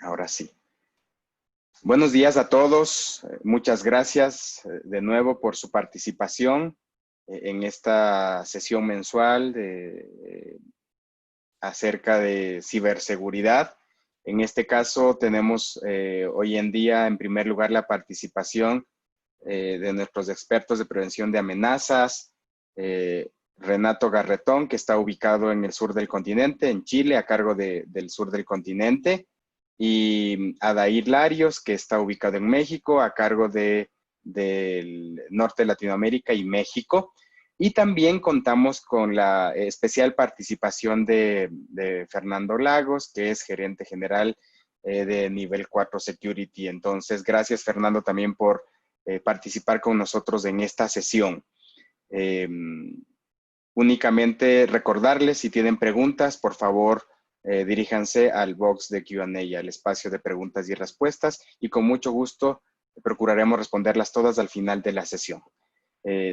Ahora sí. Buenos días a todos. Muchas gracias de nuevo por su participación en esta sesión mensual acerca de ciberseguridad. En este caso tenemos hoy en día, en primer lugar, la participación de nuestros expertos de prevención de amenazas, Renato Garretón, que está ubicado en el sur del continente, en Chile, a cargo del sur del continente, y Adair Larios, que está ubicado en México, a cargo del norte de Latinoamérica y México. Y también contamos con la especial participación de Fernando Lagos, que es gerente general de nivel 4 Security. Entonces, gracias Fernando también por participar con nosotros en esta sesión. Únicamente recordarles, si tienen preguntas, por favor, diríjanse al box de Q&A, al espacio de preguntas y respuestas, y con mucho gusto procuraremos responderlas todas al final de la sesión.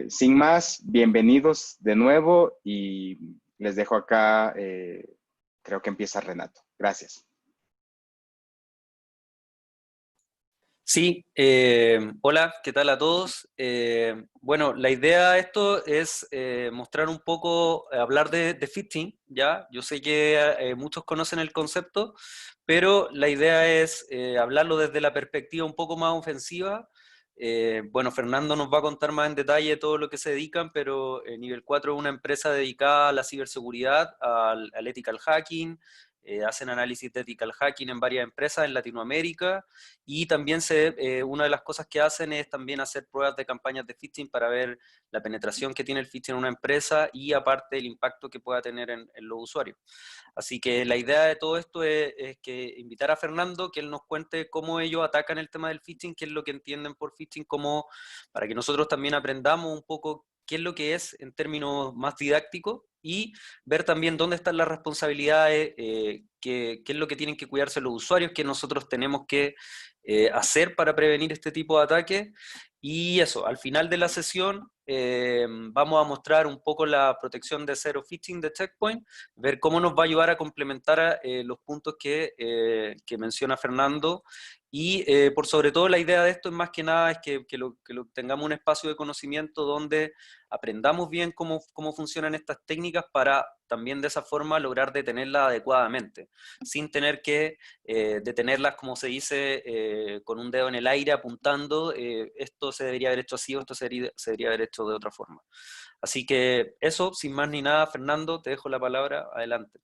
Sin más, bienvenidos de nuevo y les dejo acá, creo que empieza Renato. Gracias. Sí, hola, ¿qué tal a todos? Bueno, la idea de esto es mostrar un poco, hablar de phishing, ¿ya? Yo sé que muchos conocen el concepto, pero la idea es hablarlo desde la perspectiva un poco más ofensiva. Bueno, Fernando nos va a contar más en detalle todo lo que se dedican, pero Nivel 4 es una empresa dedicada a la ciberseguridad, al ethical hacking, hacen análisis de ethical hacking en varias empresas en Latinoamérica, y también una de las cosas que hacen es también hacer pruebas de campañas de phishing para ver la penetración que tiene el phishing en una empresa y aparte el impacto que pueda tener en los usuarios. Así que la idea de todo esto es que invitar a Fernando, que él nos cuente cómo ellos atacan el tema del phishing, qué es lo que entienden por phishing, para que nosotros también aprendamos un poco qué es lo que es en términos más didácticos y ver también dónde están las responsabilidades, qué es lo que tienen que cuidarse los usuarios, qué nosotros tenemos que hacer para prevenir este tipo de ataques. Y eso, al final de la sesión vamos a mostrar un poco la protección de Zero Phishing de Checkpoint, ver cómo nos va a ayudar a complementar los puntos que menciona Fernando, y por sobre todo la idea de esto es más que nada es que tengamos un espacio de conocimiento donde aprendamos bien cómo funcionan estas técnicas para también de esa forma lograr detenerlas adecuadamente, sin tener que detenerlas, como se dice, con un dedo en el aire apuntando, esto se debería haber hecho así o esto se debería haber hecho de otra forma. Así que eso, sin más ni nada, Fernando, te dejo la palabra, adelante.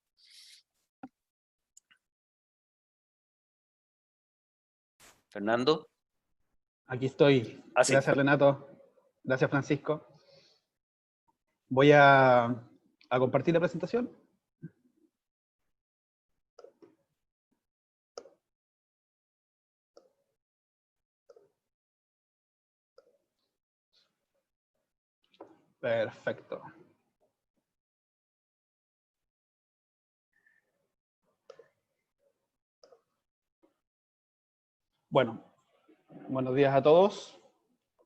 Fernando. Aquí estoy. Ah, sí. Gracias, Renato. Gracias, Francisco. Voy a compartir la presentación. Perfecto. Bueno, buenos días a todos.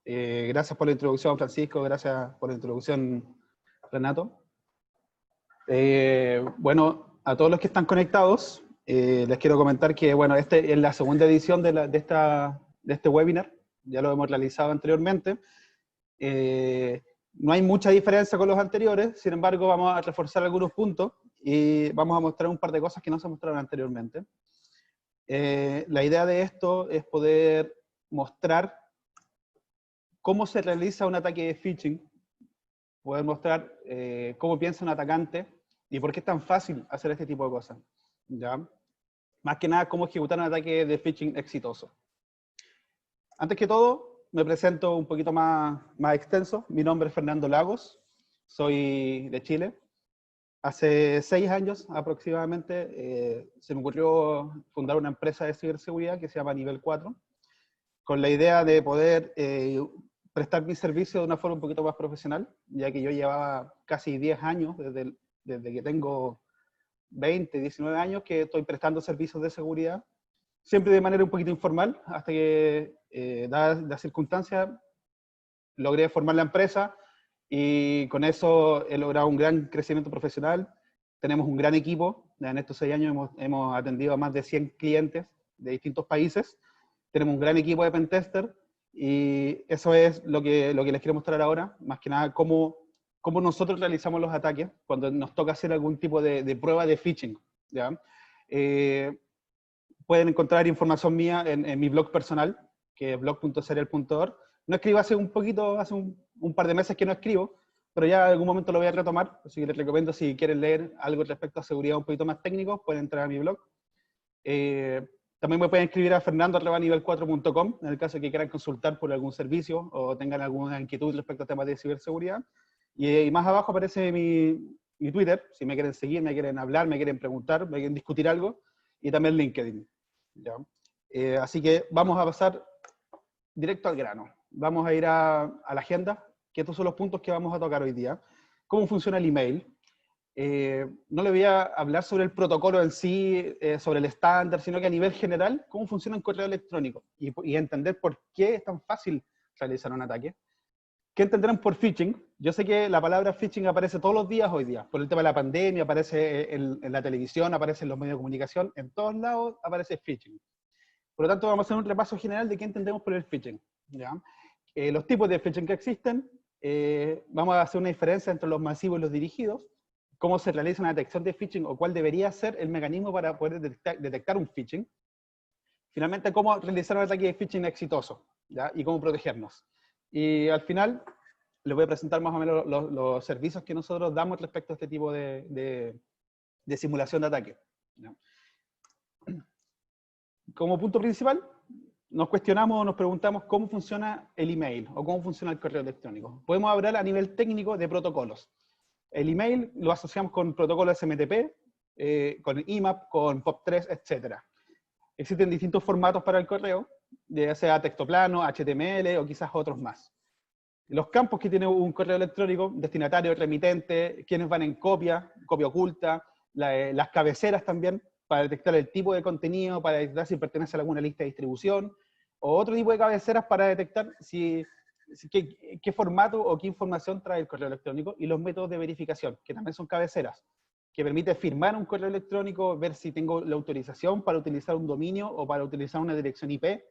Gracias por la introducción, Francisco. Gracias por la introducción, Renato. Bueno, a todos los que están conectados, les quiero comentar que, bueno, este es la segunda edición de este webinar. Ya lo hemos realizado anteriormente. No hay mucha diferencia con los anteriores, sin embargo, vamos a reforzar algunos puntos y vamos a mostrar un par de cosas que no se mostraron anteriormente. La idea de esto es poder mostrar cómo se realiza un ataque de phishing, poder mostrar cómo piensa un atacante y por qué es tan fácil hacer este tipo de cosas, ¿ya? Más que nada, cómo ejecutar un ataque de phishing exitoso. Antes que todo, me presento un poquito más extenso. Mi nombre es Fernando Lagos, soy de Chile. Hace 6 años aproximadamente se me ocurrió fundar una empresa de ciberseguridad que se llama Nivel 4, con la idea de poder prestar mi servicio de una forma un poquito más profesional, ya que yo llevaba casi 10 años, desde que tengo 20, 19 años, que estoy prestando servicios de seguridad, siempre de manera un poquito informal, hasta que, dadas las circunstancias, logré formar la empresa, y con eso he logrado un gran crecimiento profesional. Tenemos un gran equipo, en estos 6 años hemos atendido a más de 100 clientes de distintos países. Tenemos un gran equipo de pentester y eso es lo que les quiero mostrar ahora, más que nada cómo nosotros realizamos los ataques cuando nos toca hacer algún tipo de prueba de phishing, ¿ya? Pueden encontrar información mía en mi blog personal, que es blog.serial.org. No escribo hace un par de meses que no escribo, pero ya en algún momento lo voy a retomar, así que les recomiendo, si quieren leer algo respecto a seguridad un poquito más técnico, pueden entrar a mi blog. También me pueden escribir a fernando@nivel4.com en el caso de que quieran consultar por algún servicio o tengan alguna inquietud respecto a temas de ciberseguridad. Y más abajo aparece mi Twitter, si me quieren seguir, me quieren hablar, me quieren preguntar, me quieren discutir algo, y también LinkedIn. ¿Ya? Así que vamos a pasar directo al grano. Vamos a ir a la agenda, que estos son los puntos que vamos a tocar hoy día. ¿Cómo funciona el email? No le voy a hablar sobre el protocolo en sí, sobre el estándar, sino que a nivel general, cómo funciona un correo electrónico y entender por qué es tan fácil realizar un ataque. ¿Qué entenderán por phishing? Yo sé que la palabra phishing aparece todos los días hoy día, por el tema de la pandemia, aparece en la televisión, aparece en los medios de comunicación, en todos lados aparece phishing. Por lo tanto, vamos a hacer un repaso general de qué entendemos por el phishing, ¿ya? Los tipos de phishing que existen, vamos a hacer una diferencia entre los masivos y los dirigidos, cómo se realiza una detección de phishing o cuál debería ser el mecanismo para poder detectar un phishing. Finalmente, cómo realizar un ataque de phishing exitoso, ¿ya? Y cómo protegernos. Y al final, les voy a presentar más o menos los servicios que nosotros damos respecto a este tipo de simulación de ataque, ¿ya? Como punto principal, nos cuestionamos o nos preguntamos cómo funciona el email o cómo funciona el correo electrónico. Podemos hablar a nivel técnico de protocolos. El email lo asociamos con protocolos SMTP, con IMAP, con POP3, etc. Existen distintos formatos para el correo, ya sea texto plano, HTML o quizás otros más. Los campos que tiene un correo electrónico, destinatario, remitente, quienes van en copia, copia oculta, las cabeceras también, para detectar el tipo de contenido, para detectar si pertenece a alguna lista de distribución, o otro tipo de cabeceras para detectar qué formato o qué información trae el correo electrónico, y los métodos de verificación, que también son cabeceras, que permite firmar un correo electrónico, ver si tengo la autorización para utilizar un dominio o para utilizar una dirección IP,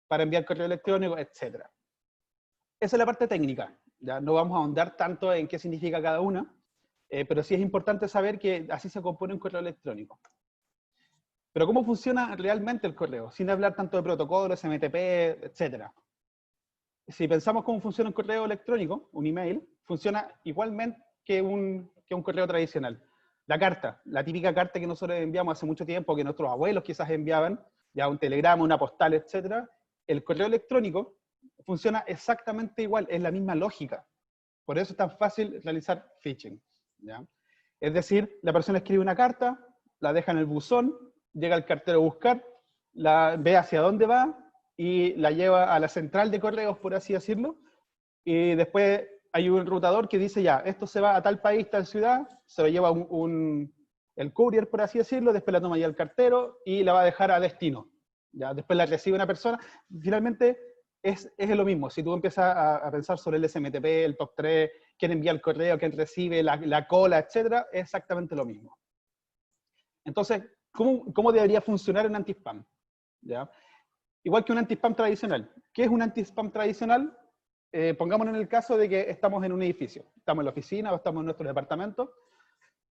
para enviar correo electrónico, etc. Esa es la parte técnica, ¿ya? No vamos a ahondar tanto en qué significa cada una, pero sí es importante saber que así se compone un correo electrónico. Pero ¿cómo funciona realmente el correo? Sin hablar tanto de protocolos, SMTP, etc. Si pensamos cómo funciona un correo electrónico, un email, funciona igualmente que un correo tradicional. La carta, la típica carta que nosotros enviamos hace mucho tiempo, que nuestros abuelos quizás enviaban, ya un telegrama, una postal, etc. El correo electrónico funciona exactamente igual, es la misma lógica. Por eso es tan fácil realizar phishing, ¿ya? Es decir, la persona escribe una carta, la deja en el buzón, llega el cartero a buscar, ve hacia dónde va y la lleva a la central de correos, por así decirlo, y después hay un enrutador que dice ya, esto se va a tal país, tal ciudad, se lo lleva el courier, por así decirlo, después la toma ya el cartero y la va a dejar a destino. Ya, después la recibe una persona. Finalmente es lo mismo. Si tú empiezas a pensar sobre el SMTP, el POP3, quién envía el correo, quién recibe, la cola, etc., es exactamente lo mismo. Entonces, ¿cómo debería funcionar un anti-spam? ¿Ya? Igual que un anti-spam tradicional. ¿Qué es un anti-spam tradicional? Pongámonos en el caso de que estamos en un edificio. Estamos en la oficina o estamos en nuestro departamento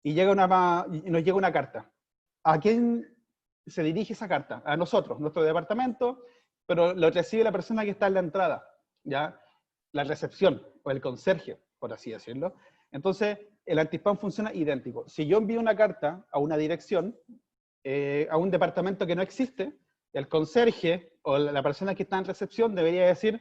y nos llega una carta. ¿A quién se dirige esa carta? A nosotros, nuestro departamento, pero lo recibe la persona que está en la entrada, ¿ya? La recepción o el conserje, por así decirlo. Entonces, el anti-spam funciona idéntico. Si yo envío una carta a una dirección, a un departamento que no existe, el conserje o la persona que está en recepción debería decir,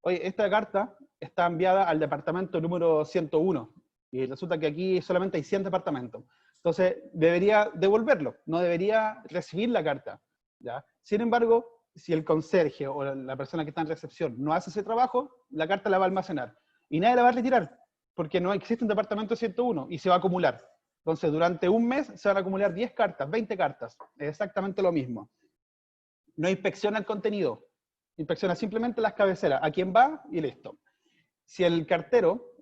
oye, esta carta está enviada al departamento número 101, y resulta que aquí solamente hay 100 departamentos. Entonces, debería devolverlo, no debería recibir la carta, ¿ya? Sin embargo, si el conserje o la persona que está en recepción no hace ese trabajo, la carta la va a almacenar. Y nadie la va a retirar, porque no existe un departamento 101 y se va a acumular. Entonces, durante un mes se van a acumular 10 cartas, 20 cartas. Es exactamente lo mismo. No inspecciona el contenido. Inspecciona simplemente las cabeceras. A quién va y listo. Si el cartero,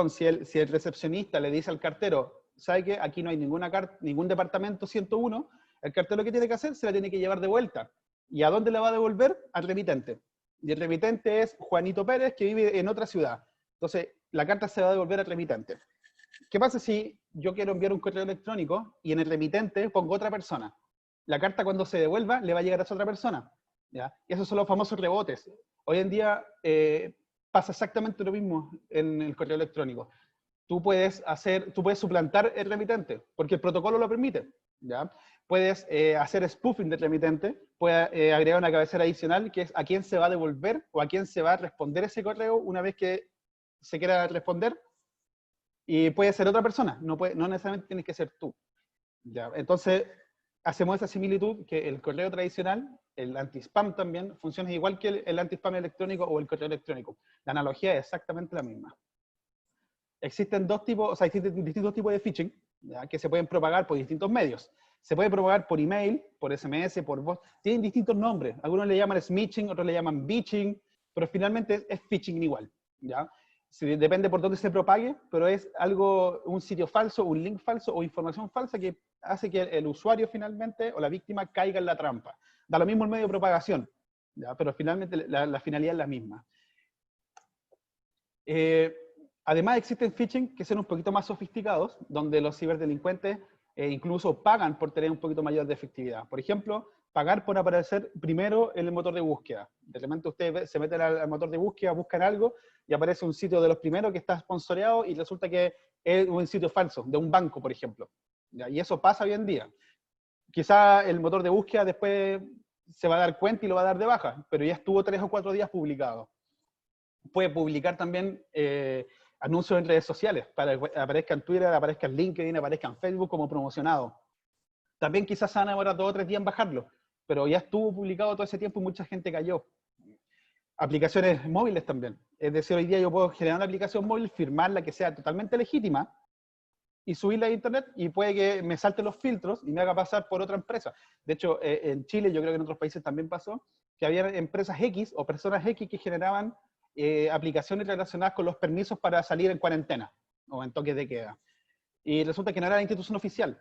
si el recepcionista le dice al cartero, ¿sabe qué? Aquí no hay ningún departamento 101, El cartero lo que tiene que hacer, se la tiene que llevar de vuelta. ¿Y a dónde la va a devolver? Al remitente. Y el remitente es Juanito Pérez, que vive en otra ciudad. Entonces, la carta se va a devolver al remitente. ¿Qué pasa si yo quiero enviar un correo electrónico y en el remitente pongo otra persona? La carta cuando se devuelva le va a llegar a esa otra persona, ¿ya? Y esos son los famosos rebotes. Hoy en día pasa exactamente lo mismo en el correo electrónico. Tú puedes suplantar el remitente, porque el protocolo lo permite, ¿ya? Puedes hacer spoofing del remitente, puedes agregar una cabecera adicional que es a quién se va a devolver o a quién se va a responder ese correo una vez que se quiera responder, y puede ser otra persona, no necesariamente tienes que ser tú, ¿ya? Entonces, hacemos esa similitud que el correo tradicional, el anti-spam también, funciona igual que el anti-spam electrónico o el correo electrónico. La analogía es exactamente la misma. Existen existen distintos tipos de phishing, ¿ya? Que se pueden propagar por distintos medios. Se puede propagar por email, por SMS, por voz. Tienen distintos nombres. Algunos le llaman smishing, otros le llaman bitching, pero finalmente es phishing igual, ¿ya? Depende por dónde se propague, pero es un sitio falso, un link falso o información falsa que hace que el usuario finalmente o la víctima caiga en la trampa. Da lo mismo el medio de propagación, ¿ya? Pero finalmente la finalidad es la misma. Además existen phishing que son un poquito más sofisticados, donde los ciberdelincuentes incluso pagan por tener un poquito mayor de efectividad. Por ejemplo, pagar por aparecer primero en el motor de búsqueda. De repente ustedes se meten al motor de búsqueda, buscan algo y aparece un sitio de los primeros que está sponsoreado y resulta que es un sitio falso, de un banco, por ejemplo. ¿Ya? Y eso pasa hoy en día. Quizá el motor de búsqueda después se va a dar cuenta y lo va a dar de baja, pero ya estuvo 3 o 4 días publicado. Puede publicar también anuncios en redes sociales, para que aparezca en Twitter, aparezca en LinkedIn, aparezca en Facebook como promocionado. También quizás se van a demorar 2 o 3 días en bajarlo, pero ya estuvo publicado todo ese tiempo y mucha gente cayó. Aplicaciones móviles también. Es decir, hoy día yo puedo generar una aplicación móvil, firmarla que sea totalmente legítima y subirla a internet y puede que me salte los filtros y me haga pasar por otra empresa. De hecho, en Chile, yo creo que en otros países también pasó, que había empresas X o personas X que generaban aplicaciones relacionadas con los permisos para salir en cuarentena o en toques de queda. Y resulta que no era la institución oficial.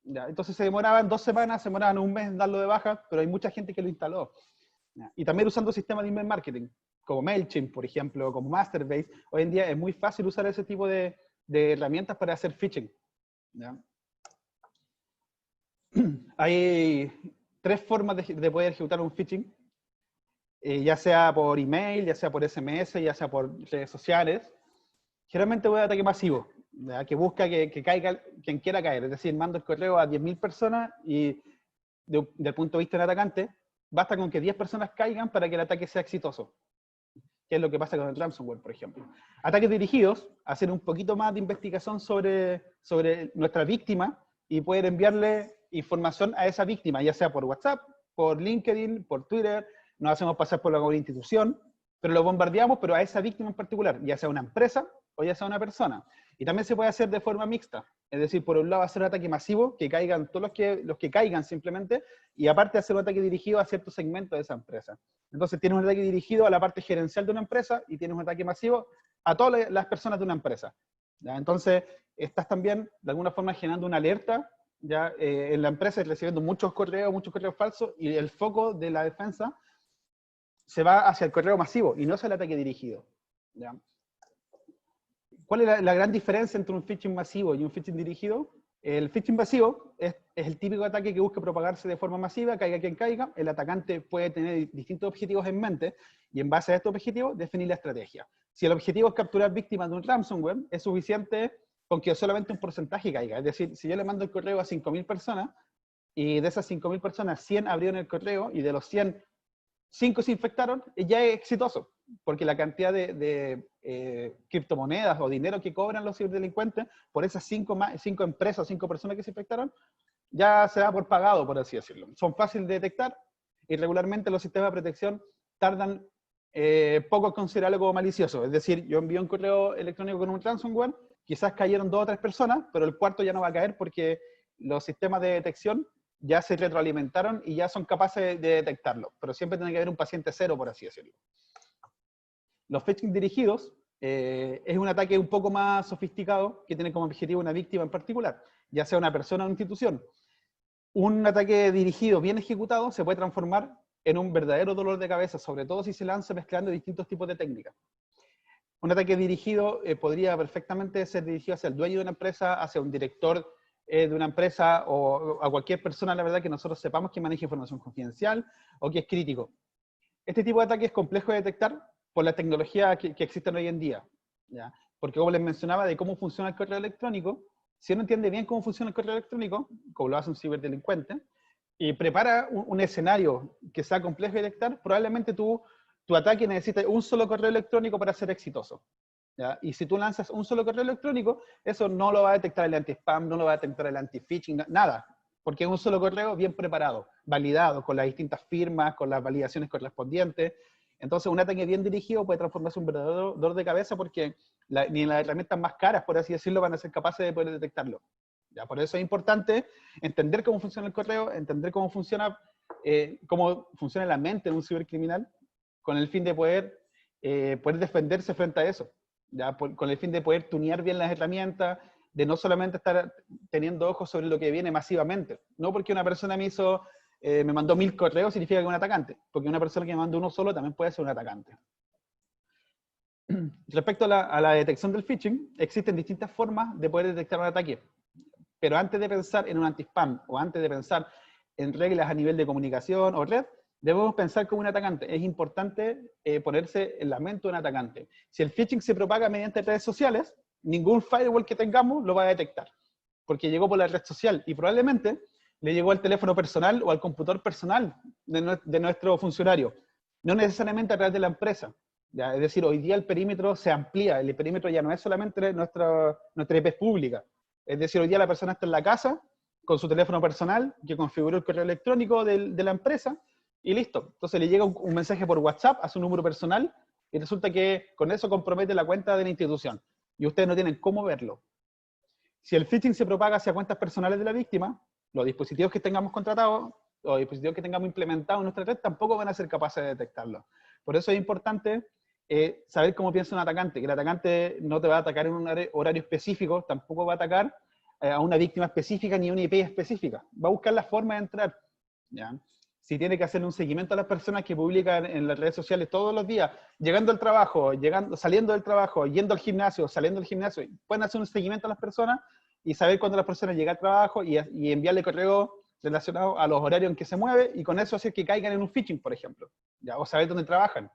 ¿Ya? Entonces se demoraban 2 semanas, se demoraban un mes en darlo de baja, pero hay mucha gente que lo instaló. ¿Ya? Y también usando sistemas de email marketing, como MailChimp, por ejemplo, como Masterbase. Hoy en día es muy fácil usar ese tipo de herramientas para hacer phishing. ¿Ya? Hay 3 formas de poder ejecutar un phishing. Ya sea por email, ya sea por SMS, ya sea por redes sociales. Generalmente voy a ataque masivo, ¿ya? Que busca que caiga quien quiera caer. Es decir, mando el correo a 10.000 personas y desde el punto de vista del atacante, basta con que 10 personas caigan para que el ataque sea exitoso. Que es lo que pasa con el ransomware, por ejemplo. Ataques dirigidos, hacer un poquito más de investigación sobre nuestra víctima y poder enviarle información a esa víctima, ya sea por WhatsApp, por LinkedIn, por Twitter. Nos hacemos pasar por alguna institución, pero lo bombardeamos, pero a esa víctima en particular, ya sea una empresa o ya sea una persona. Y también se puede hacer de forma mixta, es decir, por un lado hacer un ataque masivo, que caigan todos los que caigan simplemente, y aparte hacer un ataque dirigido a ciertos segmentos de esa empresa. Entonces tienes un ataque dirigido a la parte gerencial de una empresa y tienes un ataque masivo a todas las personas de una empresa. ¿Ya? Entonces estás también de alguna forma generando una alerta ya en la empresa, recibiendo muchos correos falsos, y el foco de la defensa se va hacia el correo masivo y no hacia el ataque dirigido. ¿Ya? ¿Cuál es la gran diferencia entre un phishing masivo y un phishing dirigido? El phishing masivo es el típico ataque que busca propagarse de forma masiva, caiga quien caiga. El atacante puede tener distintos objetivos en mente y en base a estos objetivos definir la estrategia. Si el objetivo es capturar víctimas de un ransomware, es suficiente con que solamente un porcentaje caiga. Es decir, si yo le mando el correo a 5.000 personas y de esas 5.000 personas 100 abrieron el correo y de los 100 5 se infectaron, ya es exitoso, porque la cantidad de criptomonedas o dinero que cobran los ciberdelincuentes por esas 5 empresas, 5 personas que se infectaron, ya se da por pagado, por así decirlo. Son fáciles de detectar y regularmente los sistemas de protección tardan poco en considerarlo como malicioso. Es decir, yo envío un correo electrónico con un ransomware, quizás cayeron 2 o 3 personas, pero el cuarto ya no va a caer porque los sistemas de detección ya se retroalimentaron y ya son capaces de detectarlo. Pero siempre tiene que haber un paciente cero, por así decirlo. Los phishing dirigidos es un ataque un poco más sofisticado que tiene como objetivo una víctima en particular, ya sea una persona o una institución. un ataque dirigido bien ejecutado se puede transformar en un verdadero dolor de cabeza, sobre todo si se lanza mezclando distintos tipos de técnicas. Un ataque dirigido podría perfectamente ser dirigido hacia el dueño de una empresa, hacia un director de una empresa o a cualquier persona, la verdad, que nosotros sepamos que maneja información confidencial o que es crítico. Este tipo de ataque es complejo de detectar por la tecnología que existen hoy en día, ¿ya? Porque como les mencionaba de cómo funciona el correo electrónico, si uno entiende bien cómo funciona el correo electrónico, como lo hace un ciberdelincuente, y prepara un escenario que sea complejo de detectar, probablemente tu ataque necesita un solo correo electrónico para ser exitoso, ¿ya? Y si tú lanzas un solo correo electrónico, eso no lo va a detectar el anti-spam, no lo va a detectar el anti-phishing, nada, porque es un solo correo bien preparado, validado, con las distintas firmas, con las validaciones correspondientes. Entonces, un ataque bien dirigido puede transformarse en un verdadero dolor de cabeza porque ni las herramientas más caras, por así decirlo, van a ser capaces de poder detectarlo. ¿Ya? Por eso es importante entender cómo funciona el correo, entender cómo funciona la mente de un cibercriminal, con el fin de poder defenderse frente a eso, ¿ya? Con el fin de poder tunear bien las herramientas, de no solamente estar teniendo ojos sobre lo que viene masivamente. No porque una persona me mandó 1000 correos significa que es un atacante, porque una persona que me mandó uno solo también puede ser un atacante. Respecto a la detección del phishing, existen distintas formas de poder detectar un ataque. Pero antes de pensar en un anti-spam o antes de pensar en reglas a nivel de comunicación o red, debemos pensar como un atacante. Es importante ponerse en la mente de un atacante. Si el phishing se propaga mediante redes sociales, ningún firewall que tengamos lo va a detectar, porque llegó por la red social y probablemente le llegó al teléfono personal o al computador personal de nuestro funcionario, no necesariamente a través de la empresa. ¿Ya? Es decir, hoy día el perímetro se amplía, el perímetro ya no es solamente nuestra IP pública. Es decir, hoy día la persona está en la casa con su teléfono personal, que configuró el correo electrónico de la empresa, y listo. Entonces le llega un mensaje por WhatsApp a su número personal, y resulta que con eso compromete la cuenta de la institución. Y ustedes no tienen cómo verlo. Si el phishing se propaga hacia cuentas personales de la víctima, los dispositivos que tengamos contratados, los dispositivos que tengamos implementados en nuestra red, tampoco van a ser capaces de detectarlo. Por eso es importante saber cómo piensa un atacante, que el atacante no te va a atacar en un horario específico, tampoco va a atacar a una víctima específica ni a una IP específica. Va a buscar la forma de entrar, ¿ya? Si tiene que hacerle un seguimiento a las personas que publican en las redes sociales todos los días, llegando al trabajo, saliendo del trabajo, yendo al gimnasio, saliendo del gimnasio, pueden hacer un seguimiento a las personas y saber cuándo las personas llegan al trabajo y enviarle correo relacionado a los horarios en que se mueve y con eso hacer que caigan en un phishing, por ejemplo, ¿ya? O saber dónde trabajan.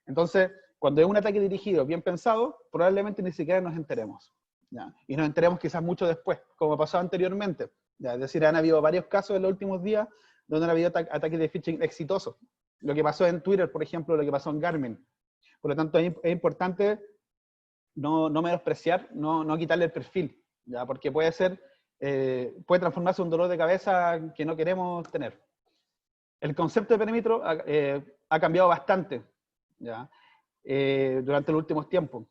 Entonces, cuando es un ataque dirigido, bien pensado, probablemente ni siquiera nos enteremos, ¿ya? Y nos enteremos quizás mucho después, como pasó anteriormente, ¿ya? Es decir, han habido varios casos en los últimos días donde han habido ataques de phishing exitosos. Lo que pasó en Twitter, por ejemplo, lo que pasó en Garmin. Por lo tanto, es importante no menospreciar, no quitarle el perfil, ¿ya? Porque puede transformarse en un dolor de cabeza que no queremos tener. El concepto de perímetro ha cambiado bastante, ¿ya? Durante los últimos tiempos.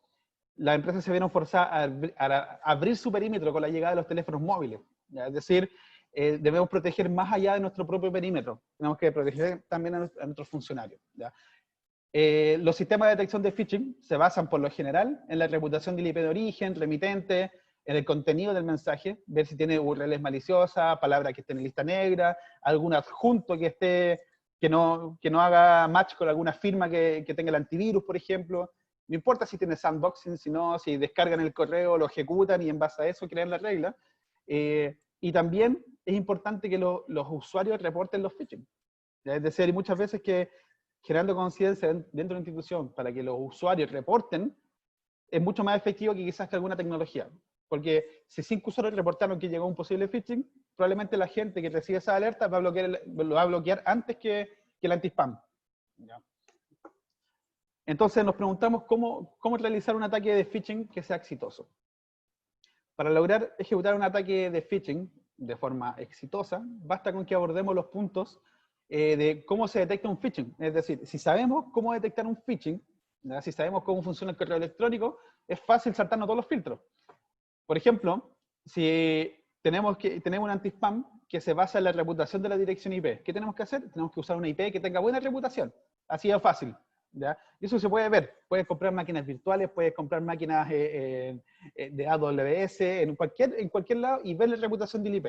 Las empresas se vieron forzadas a abrir su perímetro con la llegada de los teléfonos móviles, ¿ya? Es decir, debemos proteger más allá de nuestro propio perímetro. Tenemos que proteger también a nuestros funcionarios, ¿ya? Los sistemas de detección de phishing se basan por lo general en la reputación del IP de origen, remitente, en el contenido del mensaje, ver si tiene URLs maliciosas, palabras que estén en lista negra, algún adjunto que no haga match con alguna firma que tenga el antivirus, por ejemplo. No importa si tiene sandboxing, sino si descargan el correo, lo ejecutan y en base a eso crean la regla. Y también es importante que los usuarios reporten los phishing. Es decir, hay muchas veces que generando conciencia dentro de una institución para que los usuarios reporten es mucho más efectivo que quizás que alguna tecnología. Porque si 5 usuarios reportaron que llegó un posible phishing, probablemente la gente que recibe esa alerta lo va a bloquear antes que el anti-spam. Entonces nos preguntamos cómo realizar un ataque de phishing que sea exitoso. Para lograr ejecutar un ataque de phishing de forma exitosa, basta con que abordemos los puntos de cómo se detecta un phishing. Es decir, si sabemos cómo detectar un phishing, ¿verdad? Si sabemos cómo funciona el correo electrónico, es fácil saltarnos todos los filtros. Por ejemplo, si tenemos un anti-spam que se basa en la reputación de la dirección IP, ¿qué tenemos que hacer? Tenemos que usar una IP que tenga buena reputación. Así de fácil, ¿ya? Y eso se puede ver. Puedes comprar máquinas virtuales, puedes comprar máquinas de AWS, en cualquier lado y ver la reputación del IP.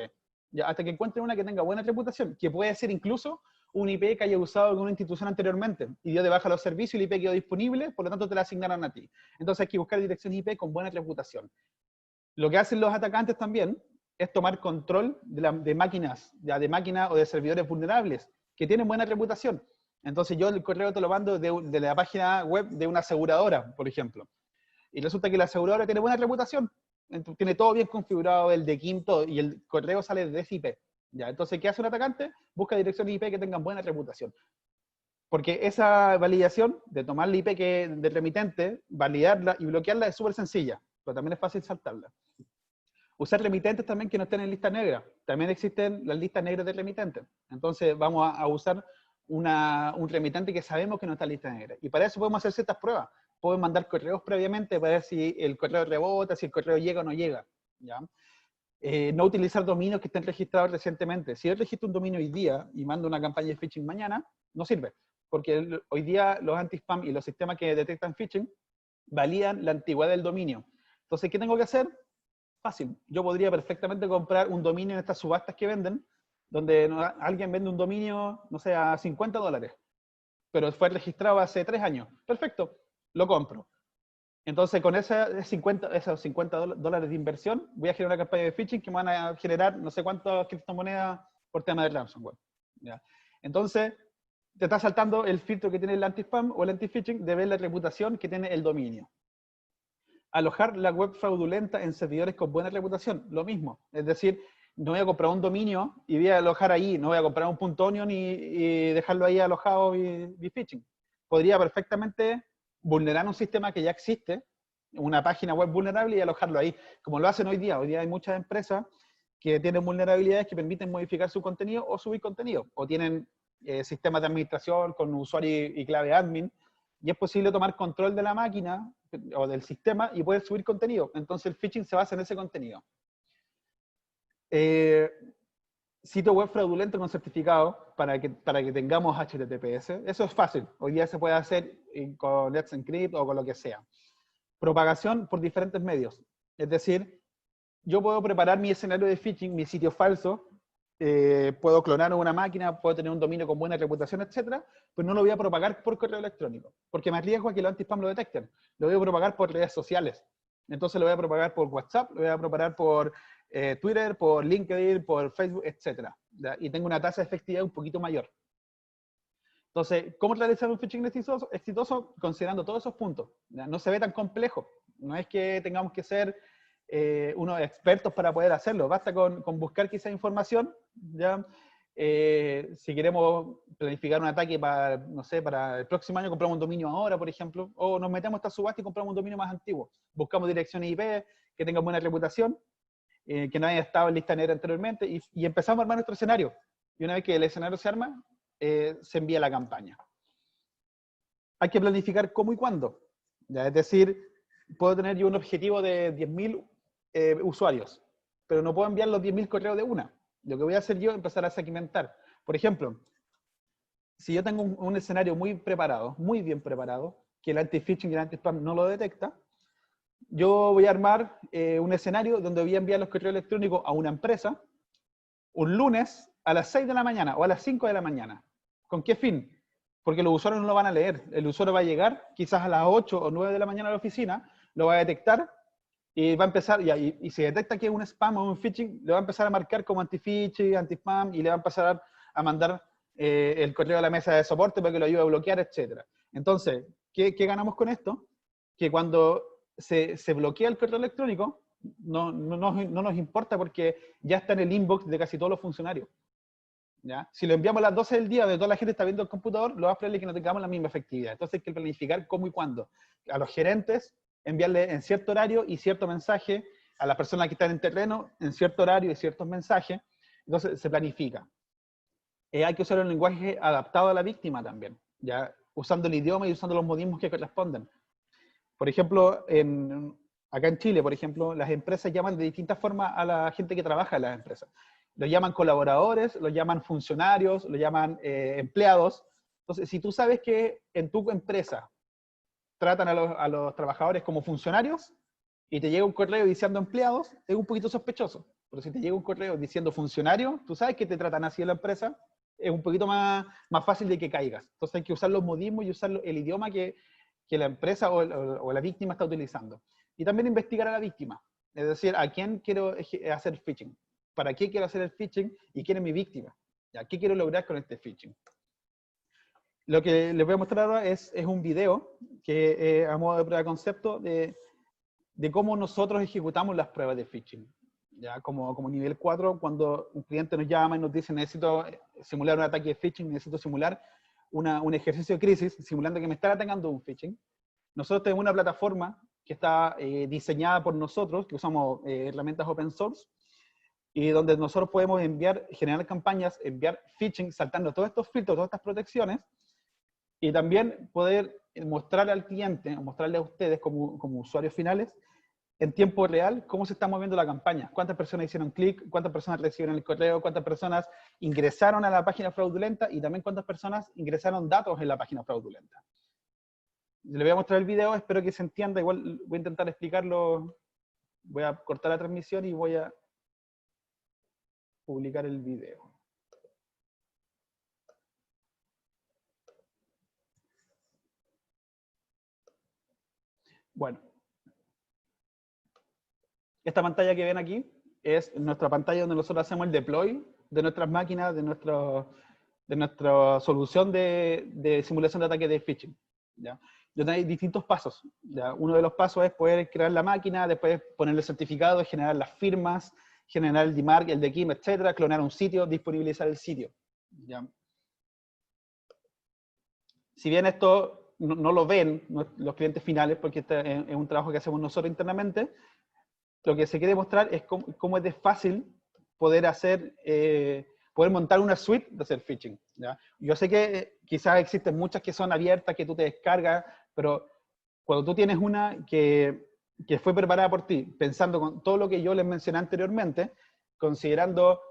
ya, hasta que encuentren una que tenga buena reputación, que puede ser incluso un IP que haya usado alguna institución anteriormente y dio de baja los servicios y el IP quedó disponible, por lo tanto te la asignaron a ti. Entonces hay que buscar direcciones IP con buena reputación. Lo que hacen los atacantes también es tomar control de máquinas, ya de máquinas o de servidores vulnerables que tienen buena reputación. Entonces yo el correo te lo mando de la página web de una aseguradora, por ejemplo. Y resulta que la aseguradora tiene buena reputación, tiene todo bien configurado, el de KIM, todo, y el correo sale de ese IP. ¿Ya? Entonces, ¿qué hace un atacante? Busca direcciones IP que tengan buena reputación. Porque esa validación de tomar la IP del remitente, validarla y bloquearla es súper sencilla, pero también es fácil saltarla. Usar remitentes también que no estén en lista negra. También existen las listas negras de remitentes. Entonces vamos a usar un remitente que sabemos que no está en lista negra. Y para eso podemos hacer ciertas pruebas. Podemos mandar correos previamente para ver si el correo rebota, si el correo llega o no llega. ¿Ya? No utilizar dominios que estén registrados recientemente. Si yo registro un dominio hoy día y mando una campaña de phishing mañana, no sirve. Porque hoy día los anti-spam y los sistemas que detectan phishing validan la antigüedad del dominio. Entonces, ¿qué tengo que hacer? Fácil. Yo podría perfectamente comprar un dominio en estas subastas que venden, donde alguien vende un dominio, no sé, a $50, pero fue registrado hace 3 años. Perfecto, lo compro. Entonces, con esos $50 de inversión, voy a generar una campaña de phishing que me van a generar no sé cuántas criptomonedas por tema de ransomware. ¿Ya? Entonces, te está saltando el filtro que tiene el anti-spam o el anti-phishing de ver la reputación que tiene el dominio. Alojar la web fraudulenta en servidores con buena reputación, lo mismo. Es decir, no voy a comprar un dominio y voy a alojar ahí, no voy a comprar un .onion y dejarlo ahí alojado y phishing. Podría perfectamente vulnerar un sistema que ya existe, una página web vulnerable y alojarlo ahí, como lo hacen hoy día. Hoy día hay muchas empresas que tienen vulnerabilidades que permiten modificar su contenido o subir contenido, o tienen sistemas de administración con usuario y clave admin, y es posible tomar control de la máquina o del sistema y poder subir contenido. Entonces el phishing se basa en ese contenido. Sitio web fraudulento con certificado para que tengamos HTTPS. Eso es fácil. Hoy día se puede hacer con Let's Encrypt o con lo que sea. Propagación por diferentes medios. Es decir, yo puedo preparar mi escenario de phishing, mi sitio falso, puedo clonar una máquina, puedo tener un dominio con buena reputación, etcétera, pero no lo voy a propagar por correo electrónico, porque me arriesgo a que los anti-spam lo detecten. Lo voy a propagar por redes sociales. Entonces lo voy a propagar por WhatsApp, lo voy a propagar por Twitter, por LinkedIn, por Facebook, etcétera. Y tengo una tasa de efectividad un poquito mayor. Entonces, ¿cómo realizar un phishing exitoso? Considerando todos esos puntos. ¿Ya? No se ve tan complejo. No es que tengamos que ser unos expertos para poder hacerlo. Basta con buscar quizá información, ¿ya? Si queremos planificar un ataque para, no sé, para el próximo año, compramos un dominio ahora, por ejemplo, o nos metemos a esta subasta y compramos un dominio más antiguo. Buscamos direcciones IP que tengan buena reputación, que no haya estado en lista negra anteriormente, y empezamos a armar nuestro escenario. Y una vez que el escenario se arma, se envía la campaña. Hay que planificar cómo y cuándo. ¿Ya? Es decir, puedo tener yo un objetivo de 10.000 usuarios, pero no puedo enviar los 10.000 correos de una. Lo que voy a hacer yo es empezar a segmentar. Por ejemplo, si yo tengo un escenario muy preparado, muy bien preparado, que el anti-phishing y el anti-spam no lo detecta, yo voy a armar un escenario donde voy a enviar los correos electrónicos a una empresa un lunes a las 6 de la mañana o a las 5 de la mañana. ¿Con qué fin? Porque los usuarios no lo van a leer. El usuario va a llegar quizás a las 8 o 9 de la mañana a la oficina, lo va a detectar y va a empezar, y si detecta que es un spam o un phishing, le va a empezar a marcar como anti-phishing, anti-spam, y le va a empezar a mandar el correo a la mesa de soporte para que lo ayude a bloquear, etc. Entonces, ¿qué ganamos con esto? Que cuando se bloquea el correo electrónico, no nos importa porque ya está en el inbox de casi todos los funcionarios. ¿Ya? Si lo enviamos a las 12 del día, donde toda la gente está viendo el computador, lo más probable es que no tengamos la misma efectividad. Entonces hay que planificar cómo y cuándo. A los gerentes, enviarle en cierto horario y cierto mensaje, a las personas que están en terreno, en cierto horario y ciertos mensajes. Entonces se planifica. Hay que usar un lenguaje adaptado a la víctima también, ¿ya? Usando el idioma y usando los modismos que corresponden. Por ejemplo, acá en Chile, por ejemplo, las empresas llaman de distintas formas a la gente que trabaja en las empresas. Los llaman colaboradores, los llaman funcionarios, los llaman empleados. Entonces, si tú sabes que en tu empresa tratan a los trabajadores como funcionarios y te llega un correo diciendo empleados, es un poquito sospechoso, Pero si te llega un correo diciendo funcionario, tú sabes que te tratan así en la empresa, es un poquito más fácil de que caigas. Entonces hay que usar los modismos y usar el idioma que la empresa o la víctima está utilizando. Y también investigar a la víctima. Es decir, ¿a quién quiero hacer phishing? ¿Para qué quiero hacer el phishing? ¿Y quién es mi víctima? ¿Qué quiero lograr con este phishing? Lo que les voy a mostrar ahora es un video que a modo de prueba de concepto de cómo nosotros ejecutamos las pruebas de phishing. Ya como nivel 4, cuando un cliente nos llama y nos dice necesito simular un ataque de phishing, necesito simular un ejercicio de crisis, simulando que me están atacando un phishing. Nosotros tenemos una plataforma que está diseñada por nosotros, que usamos herramientas open source, y donde nosotros podemos generar campañas, enviar phishing, saltando todos estos filtros, todas estas protecciones, y también poder mostrarle al cliente, o mostrarle a ustedes como usuarios finales, en tiempo real, cómo se está moviendo la campaña, cuántas personas hicieron clic, cuántas personas recibieron el correo, cuántas personas ingresaron a la página fraudulenta, y también cuántas personas ingresaron datos en la página fraudulenta. Les voy a mostrar el video, espero que se entienda, igual voy a intentar explicarlo, voy a cortar la transmisión y voy a publicar el video. Bueno. Esta pantalla que ven aquí es nuestra pantalla donde nosotros hacemos el deploy de nuestras máquinas, de nuestra solución de simulación de ataque de phishing. ¿Ya? Donde hay distintos pasos. ¿Ya? Uno de los pasos es poder crear la máquina, después ponerle certificado, generar las firmas, generar el DMARC, el DKIM, etcétera, clonar un sitio, disponibilizar el sitio. ¿Ya? Si bien esto no lo ven los clientes finales, porque este es un trabajo que hacemos nosotros internamente, lo que se quiere mostrar es cómo es de fácil poder poder montar una suite de hacer phishing. ¿Ya? Yo sé que quizás existen muchas que son abiertas, que tú te descargas, pero cuando tú tienes una que fue preparada por ti, pensando con todo lo que yo les mencioné anteriormente, considerando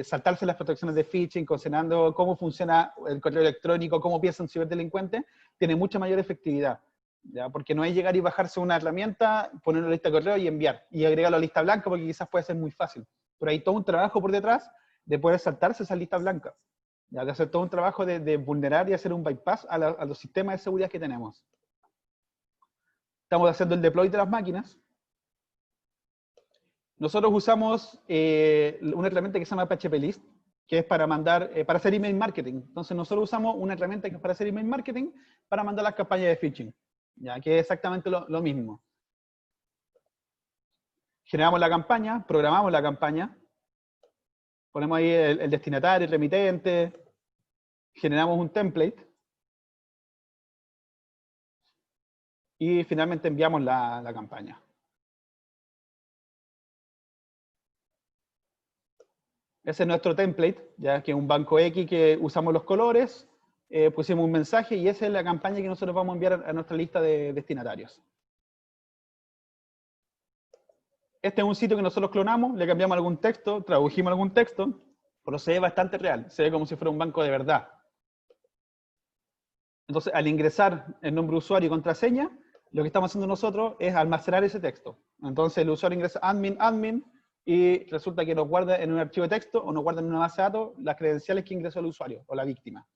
saltarse las protecciones de phishing, considerando cómo funciona el correo electrónico, cómo piensa un ciberdelincuente, tiene mucha mayor efectividad. ¿Ya? Porque no es llegar y bajarse una herramienta, poner una lista de correo y enviar, y agregarlo a lista blanca, porque quizás puede ser muy fácil. Pero hay todo un trabajo por detrás de poder saltarse esa lista blanca, ¿ya? De hacer todo un trabajo de vulnerar y hacer un bypass a los sistemas de seguridad que tenemos. Estamos haciendo el deploy de las máquinas. Nosotros usamos una herramienta que se llama PHP-List, que es para para hacer email marketing. Entonces nosotros usamos una herramienta que es para hacer email marketing, para mandar las campañas de phishing. ¿Ya? Que es exactamente lo mismo. Generamos la campaña, programamos la campaña, ponemos ahí el destinatario, el remitente, generamos un template y finalmente enviamos la campaña. Ese es nuestro template, ya que es un banco X que usamos los colores, pusimos un mensaje y esa es la campaña que nosotros vamos a enviar a nuestra lista de destinatarios. Este es un sitio que nosotros clonamos, le cambiamos algún texto, tradujimos algún texto, pero se ve bastante real, se ve como si fuera un banco de verdad. Entonces, al ingresar el nombre de usuario y contraseña, lo que estamos haciendo nosotros es almacenar ese texto. Entonces, el usuario ingresa admin, y resulta que nos guarda en un archivo de texto o nos guarda en una base de datos las credenciales que ingresó el usuario o la víctima.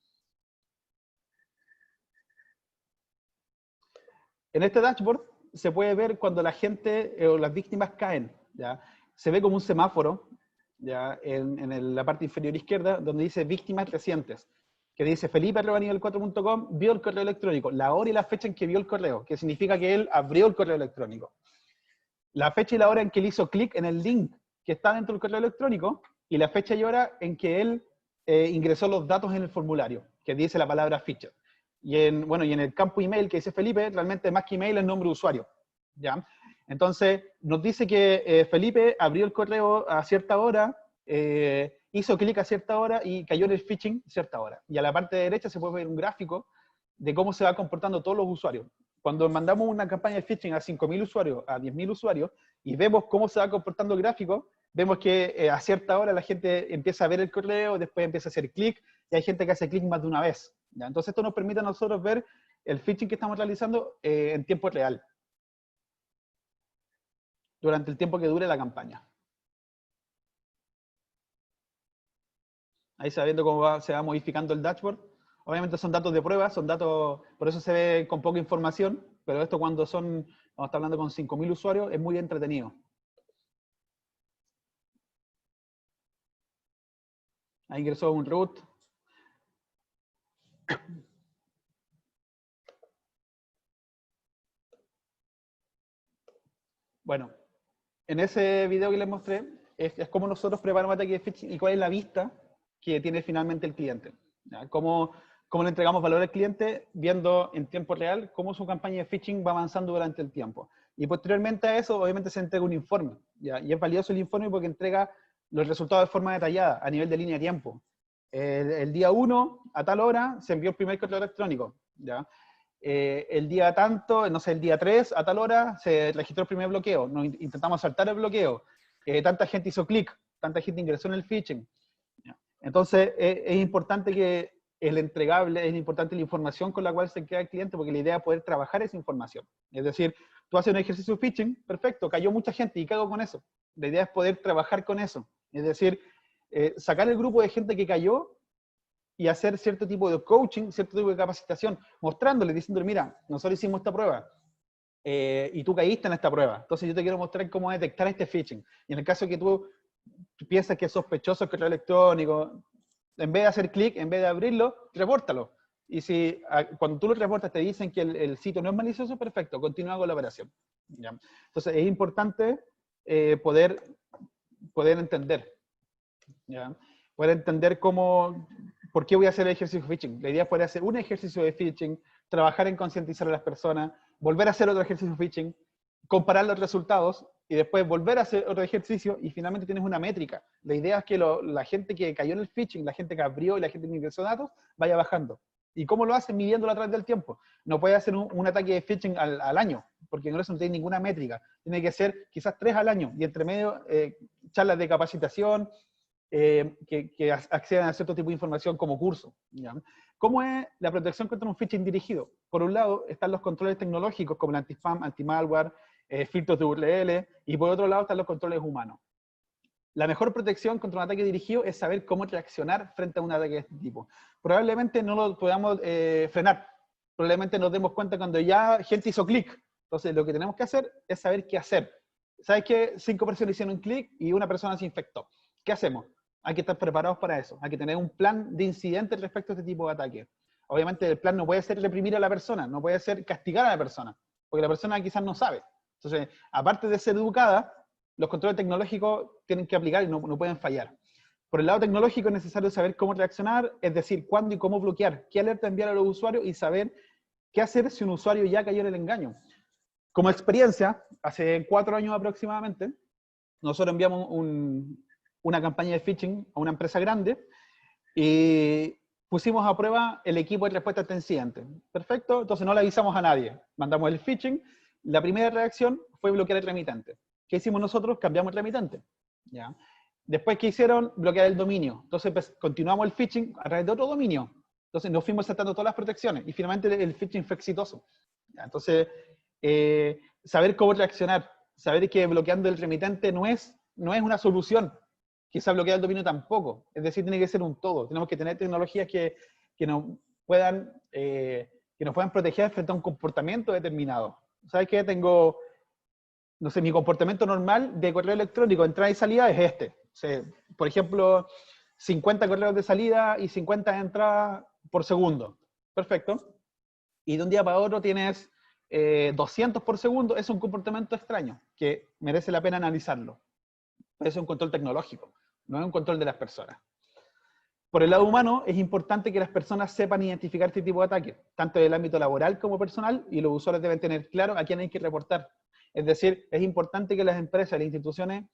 En este dashboard se puede ver cuando la gente o las víctimas caen. ¿Ya? Se ve como un semáforo, ¿ya? En la parte inferior izquierda, donde dice víctimas recientes, que dice Felipe@nivel4.com vio el correo electrónico, la hora y la fecha en que vio el correo, que significa que él abrió el correo electrónico. La fecha y la hora en que él hizo clic en el link que está dentro del correo electrónico, y la fecha y hora en que él ingresó los datos en el formulario, que dice la palabra feature. Y en el campo email que dice Felipe, realmente más que email es nombre de usuario. ¿Ya? Entonces, nos dice que Felipe abrió el correo a cierta hora, hizo clic a cierta hora y cayó en el phishing a cierta hora. Y a la parte derecha se puede ver un gráfico de cómo se va comportando todos los usuarios. Cuando mandamos una campaña de phishing a 5.000 usuarios, a 10.000 usuarios, y vemos cómo se va comportando el gráfico, vemos que a cierta hora la gente empieza a ver el correo, después empieza a hacer clic, y hay gente que hace clic más de una vez. ¿Ya? Entonces esto nos permite a nosotros ver el phishing que estamos realizando en tiempo real, durante el tiempo que dure la campaña. Ahí se va viendo cómo se va modificando el dashboard. Obviamente son datos de prueba, son datos, por eso se ve con poca información, pero esto cuando vamos a estar hablando con 5.000 usuarios, es muy entretenido. Ahí ingresó un root. Bueno, en ese video que les mostré, es cómo nosotros preparamos ataque de phishing y cuál es la vista que tiene finalmente el cliente. ¿Ya? Cómo le entregamos valor al cliente viendo en tiempo real cómo su campaña de phishing va avanzando durante el tiempo. Y posteriormente a eso, obviamente se entrega un informe. ¿Ya? Y es valioso el informe porque entrega los resultados de forma detallada, a nivel de línea de tiempo. El día 1, a tal hora, se envió el primer correo electrónico. ¿Ya? El día tanto, no sé, el día 3, a tal hora, se registró el primer bloqueo. Intentamos saltar el bloqueo. Tanta gente hizo clic, tanta gente ingresó en el phishing. ¿Ya? Entonces, es importante que el entregable, es importante la información con la cual se queda el cliente, porque la idea es poder trabajar esa información. Es decir, tú haces un ejercicio de phishing, perfecto, cayó mucha gente, ¿y qué hago con eso? La idea es poder trabajar con eso. Es decir, sacar el grupo de gente que cayó y hacer cierto tipo de coaching, cierto tipo de capacitación, mostrándole, diciéndole, mira, nosotros hicimos esta prueba, y tú caíste en esta prueba, entonces yo te quiero mostrar cómo detectar este phishing. Y en el caso que tú piensas que es sospechoso el correo electrónico, en vez de hacer clic, en vez de abrirlo, repórtalo. Y si cuando tú lo reportas te dicen que el sitio no es malicioso, perfecto, continúa con la operación. ¿Ya? Entonces es importante poder entender. ¿Ya? Poder entender por qué voy a hacer el ejercicio de phishing. La idea es poder hacer un ejercicio de phishing, trabajar en concientizar a las personas, volver a hacer otro ejercicio de phishing, comparar los resultados y después volver a hacer otro ejercicio y finalmente tienes una métrica. La idea es que la gente que cayó en el phishing, la gente que abrió y la gente que ingresó datos, vaya bajando. ¿Y cómo lo hacen? Midiéndolo a través del tiempo. No puede hacer un ataque de phishing al año, porque no tiene ninguna métrica. Tiene que ser quizás 3 al año y entre medio charlas de capacitación, que accedan a cierto tipo de información como curso. ¿Ya? ¿Cómo es la protección contra un phishing dirigido? Por un lado están los controles tecnológicos como el anti-spam, anti-malware, filtros de URL, y por otro lado están los controles humanos. La mejor protección contra un ataque dirigido es saber cómo reaccionar frente a un ataque de este tipo. Probablemente no lo podamos frenar, probablemente nos demos cuenta cuando ya gente hizo clic. Entonces lo que tenemos que hacer es saber qué hacer. ¿Sabes que 5 personas hicieron un clic y una persona se infectó? ¿Qué hacemos? Hay que estar preparados para eso. Hay que tener un plan de incidentes respecto a este tipo de ataque. Obviamente el plan no puede ser reprimir a la persona, no puede ser castigar a la persona, porque la persona quizás no sabe. Entonces, aparte de ser educada, los controles tecnológicos tienen que aplicar y no pueden fallar. Por el lado tecnológico es necesario saber cómo reaccionar, es decir, cuándo y cómo bloquear, qué alerta enviar a los usuarios y saber qué hacer si un usuario ya cayó en el engaño. Como experiencia, hace 4 años aproximadamente, nosotros enviamos una campaña de phishing a una empresa grande y pusimos a prueba el equipo de respuesta a este incidente. Perfecto, entonces no le avisamos a nadie. Mandamos el phishing, la primera reacción fue bloquear el remitente. ¿Qué hicimos nosotros? Cambiamos el remitente. ¿Ya? Después, ¿qué hicieron? Bloquear el dominio. Entonces, pues, continuamos el phishing a través de otro dominio. Entonces, nos fuimos saltando todas las protecciones y finalmente el phishing fue exitoso. ¿Ya? Entonces, saber cómo reaccionar, saber que bloqueando el remitente no es una solución. Quizás bloquear el dominio tampoco. Es decir, tiene que ser un todo. Tenemos que tener tecnologías que nos puedan proteger frente a un comportamiento determinado. ¿Sabes qué? Tengo, no sé, mi comportamiento normal de correo electrónico, entrada y salida, es este. O sea, por ejemplo, 50 correos de salida y 50 de entrada por segundo. Perfecto. Y de un día para otro tienes 200 por segundo. Es un comportamiento extraño que merece la pena analizarlo. Es un control tecnológico, no es un control de las personas. Por el lado humano, es importante que las personas sepan identificar este tipo de ataques, tanto en el ámbito laboral como personal, y los usuarios deben tener claro a quién hay que reportar. Es decir, es importante que las empresas, las instituciones,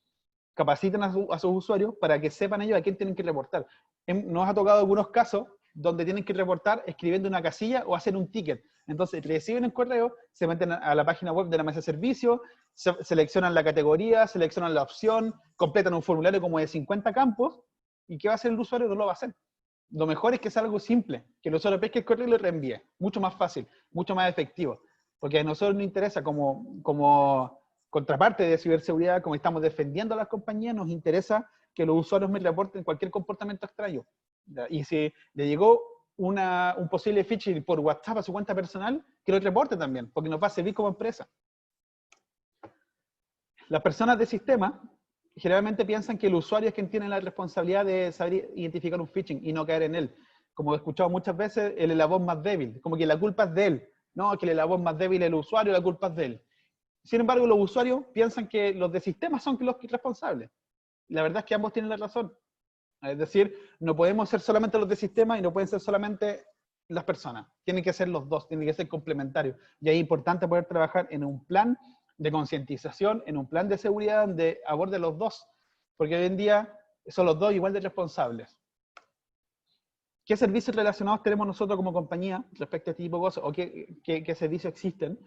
capaciten a sus usuarios para que sepan ellos a quién tienen que reportar. Nos ha tocado algunos casos donde tienen que reportar escribiendo una casilla o hacer un ticket. Entonces, reciben el correo, se meten a la página web de la mesa de servicio, seleccionan la categoría, seleccionan la opción, completan un formulario como de 50 campos, ¿y qué va a hacer el usuario? No lo va a hacer. Lo mejor es que sea algo simple, que el usuario pesque el correo y lo reenvíe. Mucho más fácil, mucho más efectivo. Porque a nosotros nos interesa como contraparte de ciberseguridad, como estamos defendiendo a las compañías, nos interesa que los usuarios me reporten cualquier comportamiento extraño. ¿ya? Y si le llegó un posible phishing por WhatsApp a su cuenta personal, que lo reporte también, porque nos va a servir como empresa. Las personas de sistema generalmente piensan que el usuario es quien tiene la responsabilidad de saber identificar un phishing y no caer en él. Como he escuchado muchas veces, el eslabón más débil, como que la culpa es de él. No, que el eslabón más débil es el usuario, la culpa es de él. Sin embargo, los usuarios piensan que los de sistema son los responsables. La verdad es que ambos tienen la razón. Es decir, no podemos ser solamente los de sistema y no pueden ser solamente las personas. Tienen que ser los dos, tienen que ser complementarios. Y es importante poder trabajar en un plan de concientización, en un plan de seguridad donde aborde los dos, porque hoy en día son los dos igual de responsables. ¿Qué servicios relacionados tenemos nosotros como compañía respecto a este tipo de cosas? ¿O qué servicios existen?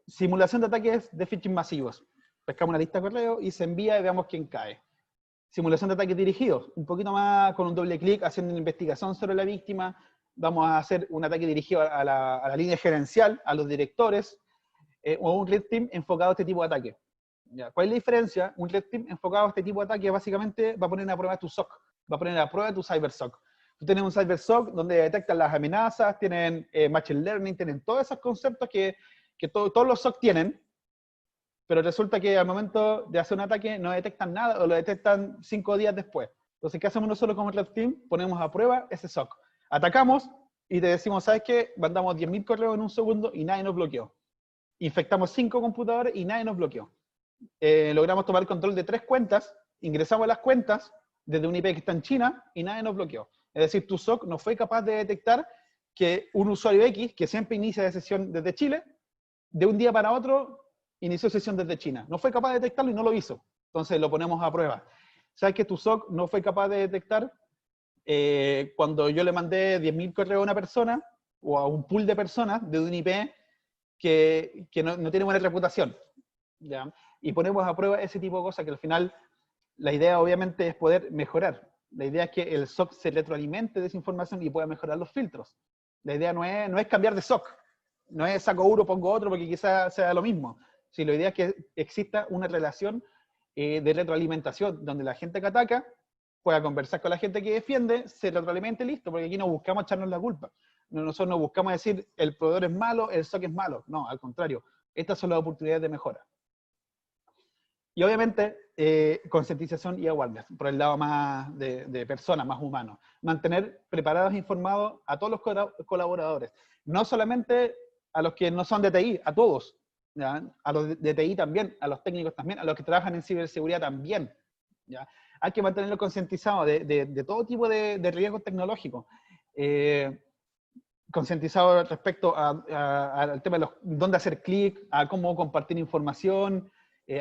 Simulación de ataques de phishing masivos. Pescamos una lista de correo y se envía y veamos quién cae. Simulación de ataques dirigidos. Un poquito más con un doble clic, haciendo una investigación sobre la víctima. Vamos a hacer un ataque dirigido a la línea gerencial, a los directores, o un red team enfocado a este tipo de ataque. ¿Ya? ¿Cuál es la diferencia? Un red team enfocado a este tipo de ataque básicamente va a poner a prueba tu SOC, va a poner a prueba tu CyberSOC. Tú tienes un CyberSOC donde detectan las amenazas, tienen Machine Learning, tienen todos esos conceptos que todos los SOC tienen, pero resulta que al momento de hacer un ataque no detectan nada o lo detectan 5 días después. Entonces, ¿qué hacemos nosotros como red team? Ponemos a prueba ese SOC. Atacamos y te decimos, ¿sabes qué? Mandamos 10.000 correos en un segundo y nadie nos bloqueó. Infectamos 5 computadores y nadie nos bloqueó. Logramos tomar control de 3 cuentas, ingresamos a las cuentas desde un IP que está en China y nadie nos bloqueó. Es decir, tu SOC no fue capaz de detectar que un usuario X, que siempre inicia de sesión desde Chile, de un día para otro inició sesión desde China. No fue capaz de detectarlo y no lo hizo. Entonces lo ponemos a prueba. ¿Sabes que tu SOC no fue capaz de detectar cuando yo le mandé 10.000 correos a una persona o a un pool de personas de un IP que no tiene buena reputación? ¿Ya? Y ponemos a prueba ese tipo de cosas que al final la idea obviamente es poder mejorar. La idea es que el SOC se retroalimente de esa información y pueda mejorar los filtros. La idea no es cambiar de SOC, no es saco uno, pongo otro porque quizás sea lo mismo. Sí, la idea es que exista una relación de retroalimentación donde la gente que ataca pueda conversar con la gente que defiende, se retroalimente, listo, porque aquí no buscamos echarnos la culpa. Nosotros no buscamos decir el proveedor es malo, el SOC es malo. No, al contrario. Estas son las oportunidades de mejora. Y obviamente, concientización y awareness, por el lado más de personas, más humano. Mantener preparados e informados a todos los colaboradores. No solamente a los que no son de TI, a todos. ¿Ya? A los de TI también, a los técnicos también, a los que trabajan en ciberseguridad también. ¿Ya? Hay que mantenerlos concientizados de todo tipo de riesgos tecnológicos. Concientizados respecto al tema de dónde hacer clic, a cómo compartir información,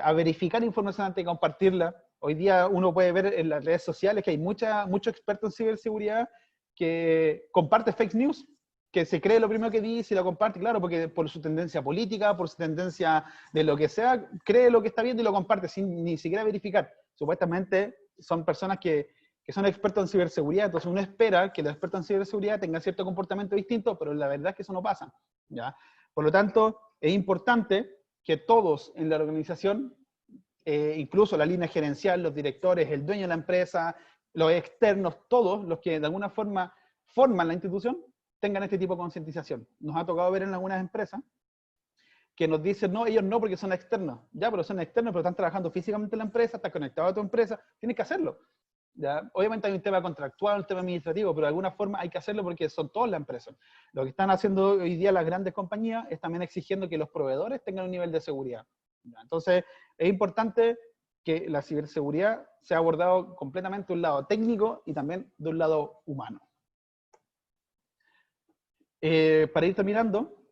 a verificar información antes de compartirla. Hoy día uno puede ver en las redes sociales que hay muchos expertos en ciberseguridad que comparte fake news, que se cree lo primero que dice y lo comparte, claro, porque por su tendencia política, por su tendencia de lo que sea, cree lo que está viendo y lo comparte sin ni siquiera verificar. Supuestamente son personas que son expertos en ciberseguridad, entonces uno espera que los expertos en ciberseguridad tengan cierto comportamiento distinto, pero la verdad es que eso no pasa, ¿ya? Por lo tanto, es importante que todos en la organización, incluso la línea gerencial, los directores, el dueño de la empresa, los externos, todos los que de alguna forma forman la institución, tengan este tipo de concientización. Nos ha tocado ver en algunas empresas que nos dicen, no, ellos no porque son externos. Ya, pero son externos, pero están trabajando físicamente en la empresa, están conectados a tu empresa, tienes que hacerlo. ¿Ya? Obviamente hay un tema contractual, un tema administrativo, pero de alguna forma hay que hacerlo porque son todas las empresas. Lo que están haciendo hoy día las grandes compañías es también exigiendo que los proveedores tengan un nivel de seguridad. ¿Ya? Entonces, es importante que la ciberseguridad sea abordado completamente de un lado técnico y también de un lado humano. Para ir terminando,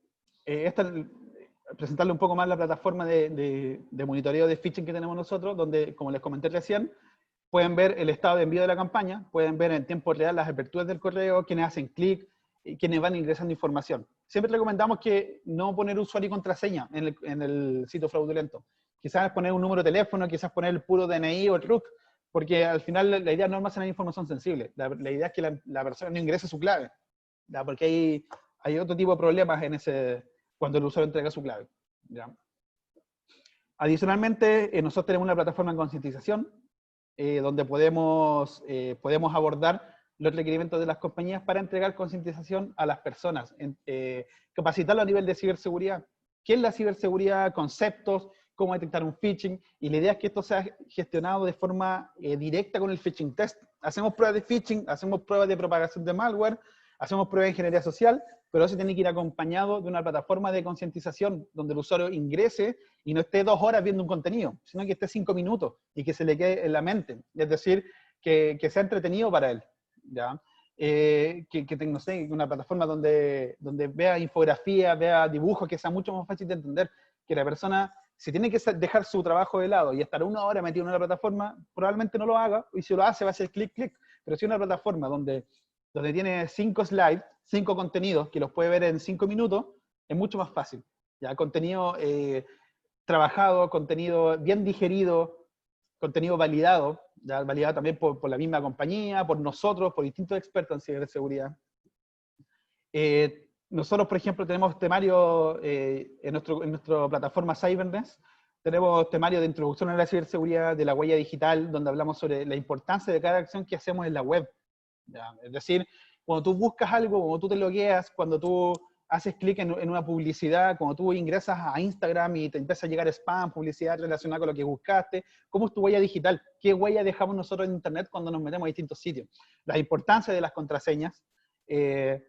presentarle un poco más la plataforma de monitoreo de phishing que tenemos nosotros, donde, como les comenté recién, pueden ver el estado de envío de la campaña, pueden ver en tiempo real las aperturas del correo, quienes hacen clic, quienes van ingresando información. Siempre recomendamos que no poner usuario y contraseña en el sitio fraudulento. Quizás poner un número de teléfono, quizás poner el puro DNI o el RUC, porque al final la idea no es almacenar información sensible. La idea es que la persona no ingrese su clave, ¿ya? Porque hay otro tipo de problemas cuando el usuario entrega su clave, ¿ya? Adicionalmente, nosotros tenemos una plataforma de concientización donde podemos abordar los requerimientos de las compañías para entregar concientización a las personas, capacitarlo a nivel de ciberseguridad. ¿Qué es la ciberseguridad? Conceptos, cómo detectar un phishing, y la idea es que esto sea gestionado de forma directa con el phishing test. Hacemos pruebas de phishing, hacemos pruebas de propagación de malware, hacemos pruebas de ingeniería social, pero eso tiene que ir acompañado de una plataforma de concientización donde el usuario ingrese y no esté 2 horas viendo un contenido, sino que esté 5 minutos y que se le quede en la mente. Es decir, que sea entretenido para él, ¿ya? Que tenga, no sé, una plataforma donde vea infografía, vea dibujos, que sea mucho más fácil de entender, que la persona, si tiene que dejar su trabajo de lado y estar 1 hora metido en una plataforma, probablemente no lo haga, y si lo hace va a ser clic, clic. Pero si una plataforma donde tiene 5 slides, 5 contenidos, que los puede ver en 5 minutos, es mucho más fácil. ¿Ya? Contenido trabajado, contenido bien digerido, contenido validado, ¿ya? Validado también por la misma compañía, por nosotros, por distintos expertos en ciberseguridad. Nosotros, por ejemplo, tenemos temario en nuestra plataforma Cyberness, tenemos temario de introducción a la ciberseguridad, de la huella digital, donde hablamos sobre la importancia de cada acción que hacemos en la web. ¿Ya? Es decir, cuando tú buscas algo, cuando tú te logueas, cuando tú haces clic en una publicidad, cuando tú ingresas a Instagram y te empieza a llegar spam, publicidad relacionada con lo que buscaste, ¿cómo es tu huella digital? ¿Qué huella dejamos nosotros en Internet cuando nos metemos a distintos sitios? La importancia de las contraseñas, redes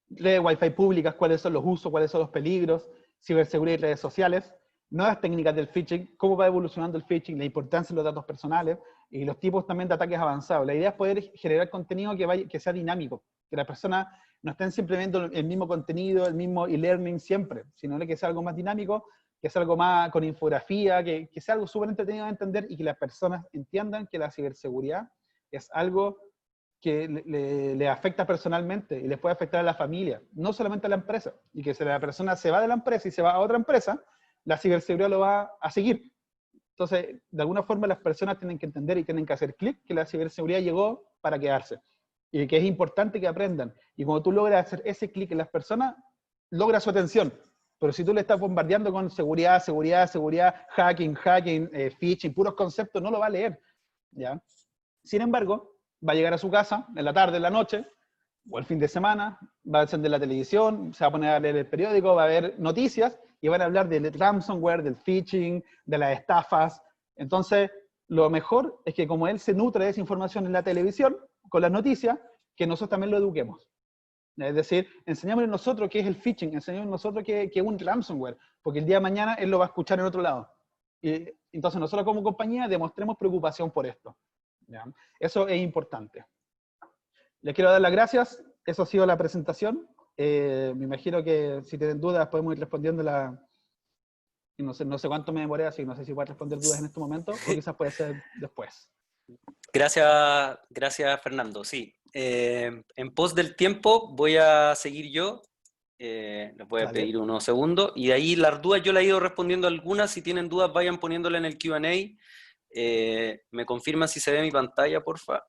Wi-Fi públicas, cuáles son los usos, cuáles son los peligros, ciberseguridad y redes sociales, nuevas técnicas del phishing, cómo va evolucionando el phishing, la importancia de los datos personales y los tipos también de ataques avanzados. La idea es poder generar contenido que sea dinámico, que las personas no estén simplemente el mismo contenido, el mismo e-learning siempre, sino que sea algo más dinámico, que sea algo más con infografía, que sea algo súper entretenido de entender y que las personas entiendan que la ciberseguridad es algo que le afecta personalmente y les puede afectar a la familia, no solamente a la empresa, y que si la persona se va de la empresa y se va a otra empresa, la ciberseguridad lo va a seguir. Entonces, de alguna forma las personas tienen que entender y tienen que hacer clic que la ciberseguridad llegó para quedarse, y que es importante que aprendan, y cuando tú logras hacer ese clic en las personas, logra su atención. Pero si tú le estás bombardeando con seguridad, hacking, phishing, puros conceptos, no lo va a leer, ¿ya? Sin embargo, va a llegar a su casa en la tarde, en la noche, o el fin de semana, va a encender la televisión, se va a poner a leer el periódico, va a ver noticias, y van a hablar del ransomware, del phishing, de las estafas. Entonces, lo mejor es que como él se nutre de esa información en la televisión, con las noticias, que nosotros también lo eduquemos. Es decir, enseñémosle nosotros qué es el phishing, enseñémosle nosotros qué es un ransomware, porque el día de mañana él lo va a escuchar en otro lado. Y entonces nosotros como compañía demostremos preocupación por esto. ¿Ya? Eso es importante. Les quiero dar las gracias. Eso ha sido la presentación. Me imagino que si tienen dudas podemos ir respondiendo no sé cuánto me demoré, así que no sé si voy a responder dudas en este momento o quizás puede ser después. Gracias Fernando. Sí, en pos del tiempo voy a seguir yo. Les voy a pedir unos segundos. Y de ahí las dudas yo las he ido respondiendo algunas. Si tienen dudas vayan poniéndolas en el Q&A. ¿Me confirman si se ve mi pantalla, porfa?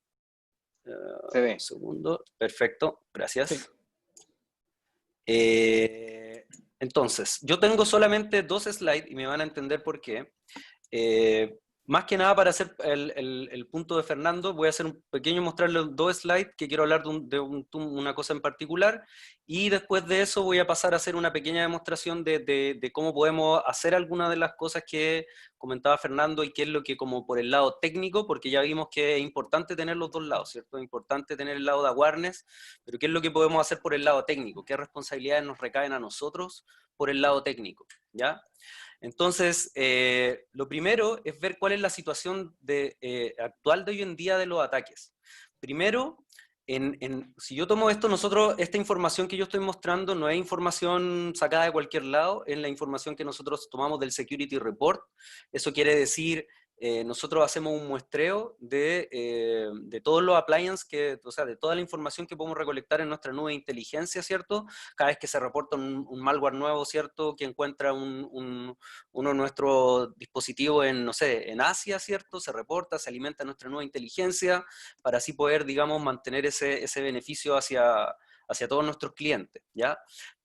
Se ve. Un segundo. Perfecto, gracias. Sí. Entonces, yo tengo solamente 2 slides y me van a entender por qué. Más que nada para hacer el punto de Fernando, voy a hacer un pequeño mostrarle 2 slides que quiero hablar de una cosa en particular, y después de eso voy a pasar a hacer una pequeña demostración de cómo podemos hacer algunas de las cosas que comentaba Fernando y qué es lo que como por el lado técnico, porque ya vimos que es importante tener los 2 lados, ¿cierto? Es importante tener el lado de awareness, pero qué es lo que podemos hacer por el lado técnico, qué responsabilidades nos recaen a nosotros por el lado técnico, ¿ya? Entonces, lo primero es ver cuál es la situación actual de hoy en día de los ataques. Primero, si yo tomo esto, esta información que yo estoy mostrando no es información sacada de cualquier lado, es la información que nosotros tomamos del Security Report. Eso quiere decir, nosotros hacemos un muestreo de todos los appliances, o sea, de toda la información que podemos recolectar en nuestra nube de inteligencia, ¿cierto? Cada vez que se reporta un malware nuevo, ¿cierto? Que encuentra uno de nuestros dispositivos no sé, en Asia, ¿cierto? Se reporta, se alimenta nuestra nueva inteligencia para así poder, digamos, mantener ese beneficio hacia todos nuestros clientes, ¿ya?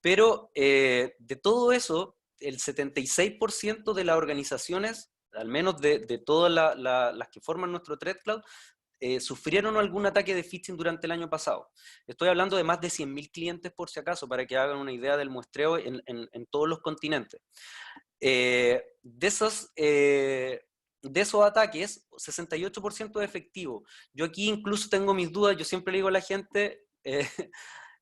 Pero de todo eso, el 76% de las organizaciones al menos de todas las que forman nuestro Threat Cloud, sufrieron algún ataque de phishing durante el año pasado. Estoy hablando de más de 100.000 clientes, por si acaso, para que hagan una idea del muestreo en todos los continentes. De esos ataques, 68% de efectivo. Yo aquí incluso tengo mis dudas, yo siempre le digo a la gente,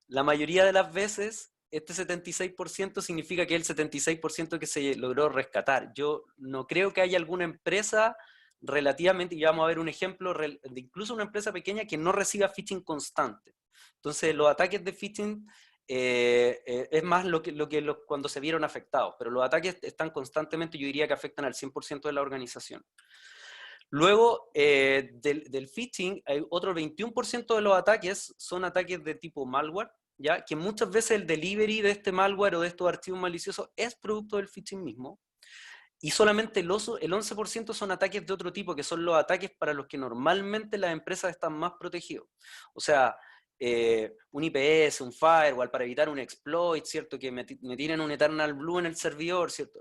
la mayoría de las veces, este 76% significa que es el 76% que se logró rescatar. Yo no creo que haya alguna empresa relativamente, y vamos a ver un ejemplo de incluso una empresa pequeña que no reciba phishing constante. Entonces, los ataques de phishing es más cuando se vieron afectados, pero los ataques están constantemente, yo diría que afectan al 100% de la organización. Luego, del phishing, hay otro 21% de los ataques son ataques de tipo malware, ¿ya? Que muchas veces el delivery de este malware o de estos archivos maliciosos es producto del phishing mismo. Y solamente el 11% son ataques de otro tipo, que son los ataques para los que normalmente las empresas están más protegidos. O sea, un IPS, un firewall, para evitar un exploit, ¿cierto? Que me tienen un Eternal Blue en el servidor, ¿cierto?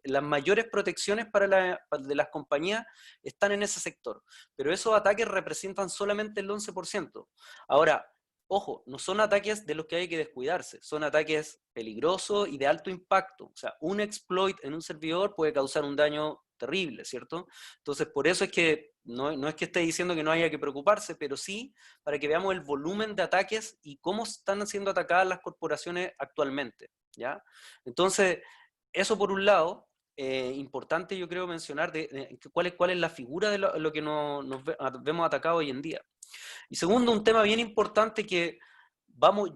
Las mayores protecciones de las compañías están en ese sector. Pero esos ataques representan solamente el 11%. Ahora, ojo, no son ataques de los que hay que descuidarse, son ataques peligrosos y de alto impacto. O sea, un exploit en un servidor puede causar un daño terrible, ¿cierto? Entonces, por eso es que no es que esté diciendo que no haya que preocuparse, pero sí para que veamos el volumen de ataques y cómo están siendo atacadas las corporaciones actualmente, ¿ya? Entonces, eso por un lado. Importante yo creo mencionar cuál es la figura de lo que nos vemos atacado hoy en día. Y segundo, un tema bien importante que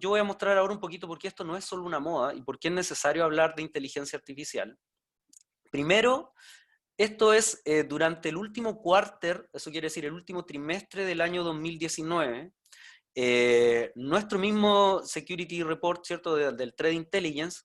yo voy a mostrar ahora un poquito porque esto no es solo una moda y por qué es necesario hablar de inteligencia artificial. Primero, esto es durante el último quarter, eso quiere decir el último trimestre del año 2019, nuestro mismo Security Report, ¿cierto?, del Threat Intelligence,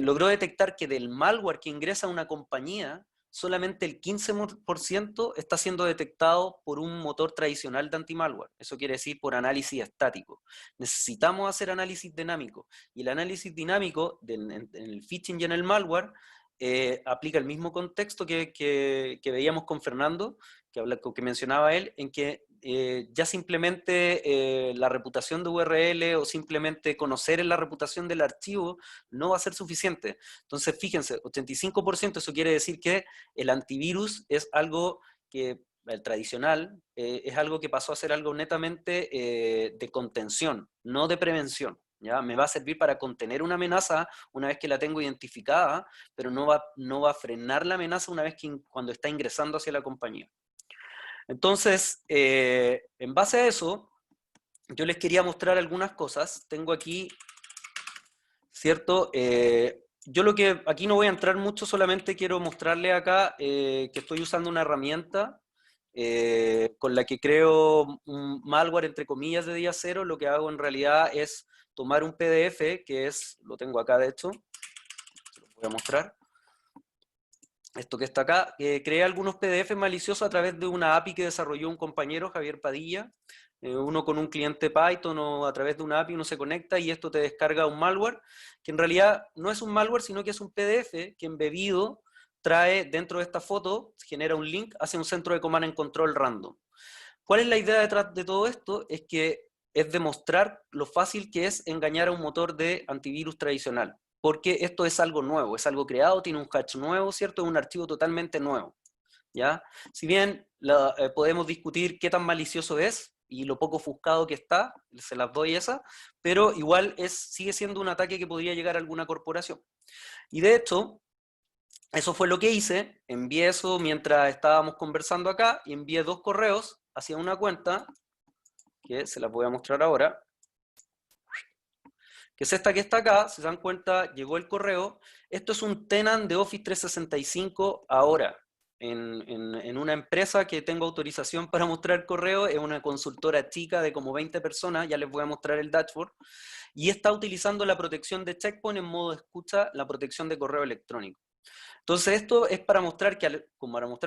logró detectar que del malware que ingresa a una compañía, solamente el 15% está siendo detectado por un motor tradicional de anti-malware. Eso quiere decir por análisis estático. Necesitamos hacer análisis dinámico. Y el análisis dinámico en el phishing y en el malware aplica el mismo contexto que veíamos con Fernando, que mencionaba él, en que ya simplemente la reputación de URL o simplemente conocer la reputación del archivo no va a ser suficiente. Entonces, fíjense, 85%, eso quiere decir que el antivirus es algo que, el tradicional, es algo que pasó a ser algo netamente de contención, no de prevención. ¿Ya? Me va a servir para contener una amenaza una vez que la tengo identificada, pero no va a frenar la amenaza una vez cuando está ingresando hacia la compañía. Entonces, en base a eso, yo les quería mostrar algunas cosas. Tengo aquí, ¿cierto? Yo aquí no voy a entrar mucho, solamente quiero mostrarles acá que estoy usando una herramienta con la que creo un malware, entre comillas, de día cero. Lo que hago en realidad es tomar un PDF, lo tengo acá de hecho, se lo voy a mostrar. Esto que está acá, creé algunos PDF maliciosos a través de una API que desarrolló un compañero, Javier Padilla, uno con un cliente Python o a través de una API uno se conecta y esto te descarga un malware, que en realidad no es un malware, sino que es un PDF que embebido trae dentro de esta foto, genera un link hacia un centro de command and control random. ¿Cuál es la idea detrás de todo esto? Es demostrar lo fácil que es engañar a un motor de antivirus tradicional. Porque esto es algo nuevo, es algo creado, tiene un hash nuevo, ¿cierto? Es un archivo totalmente nuevo, ¿ya? Si bien podemos discutir qué tan malicioso es y lo poco ofuscado que está, se las doy esa, pero igual sigue siendo un ataque que podría llegar a alguna corporación. Y de hecho, eso fue lo que hice, envié eso mientras estábamos conversando acá, y envié 2 correos hacia una cuenta, que se las voy a mostrar ahora, que es esta que está acá. Si se dan cuenta, llegó el correo. Esto es un tenant de Office 365 ahora, en una empresa que tengo autorización para mostrar el correo, es una consultora chica de como 20 personas, ya les voy a mostrar el dashboard, y está utilizando la protección de Checkpoint en modo escucha, la protección de correo electrónico. Entonces esto es para mostrar que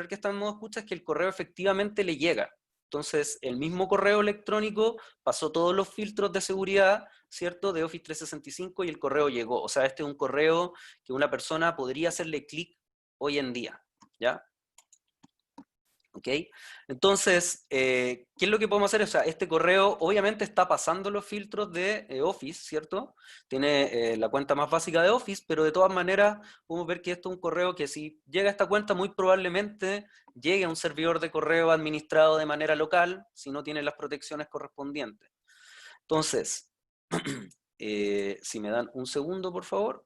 está en modo escucha, es que el correo efectivamente le llega. Entonces, el mismo correo electrónico pasó todos los filtros de seguridad, ¿cierto?, de Office 365 y el correo llegó. O sea, este es un correo que una persona podría hacerle clic hoy en día, ¿ya? ¿Ok? Entonces, ¿qué es lo que podemos hacer? O sea, este correo obviamente está pasando los filtros de Office, ¿cierto? Tiene la cuenta más básica de Office, pero de todas maneras podemos ver que esto es un correo que si llega a esta cuenta muy probablemente llegue a un servidor de correo administrado de manera local, si no tiene las protecciones correspondientes. Entonces, si me dan un segundo, por favor.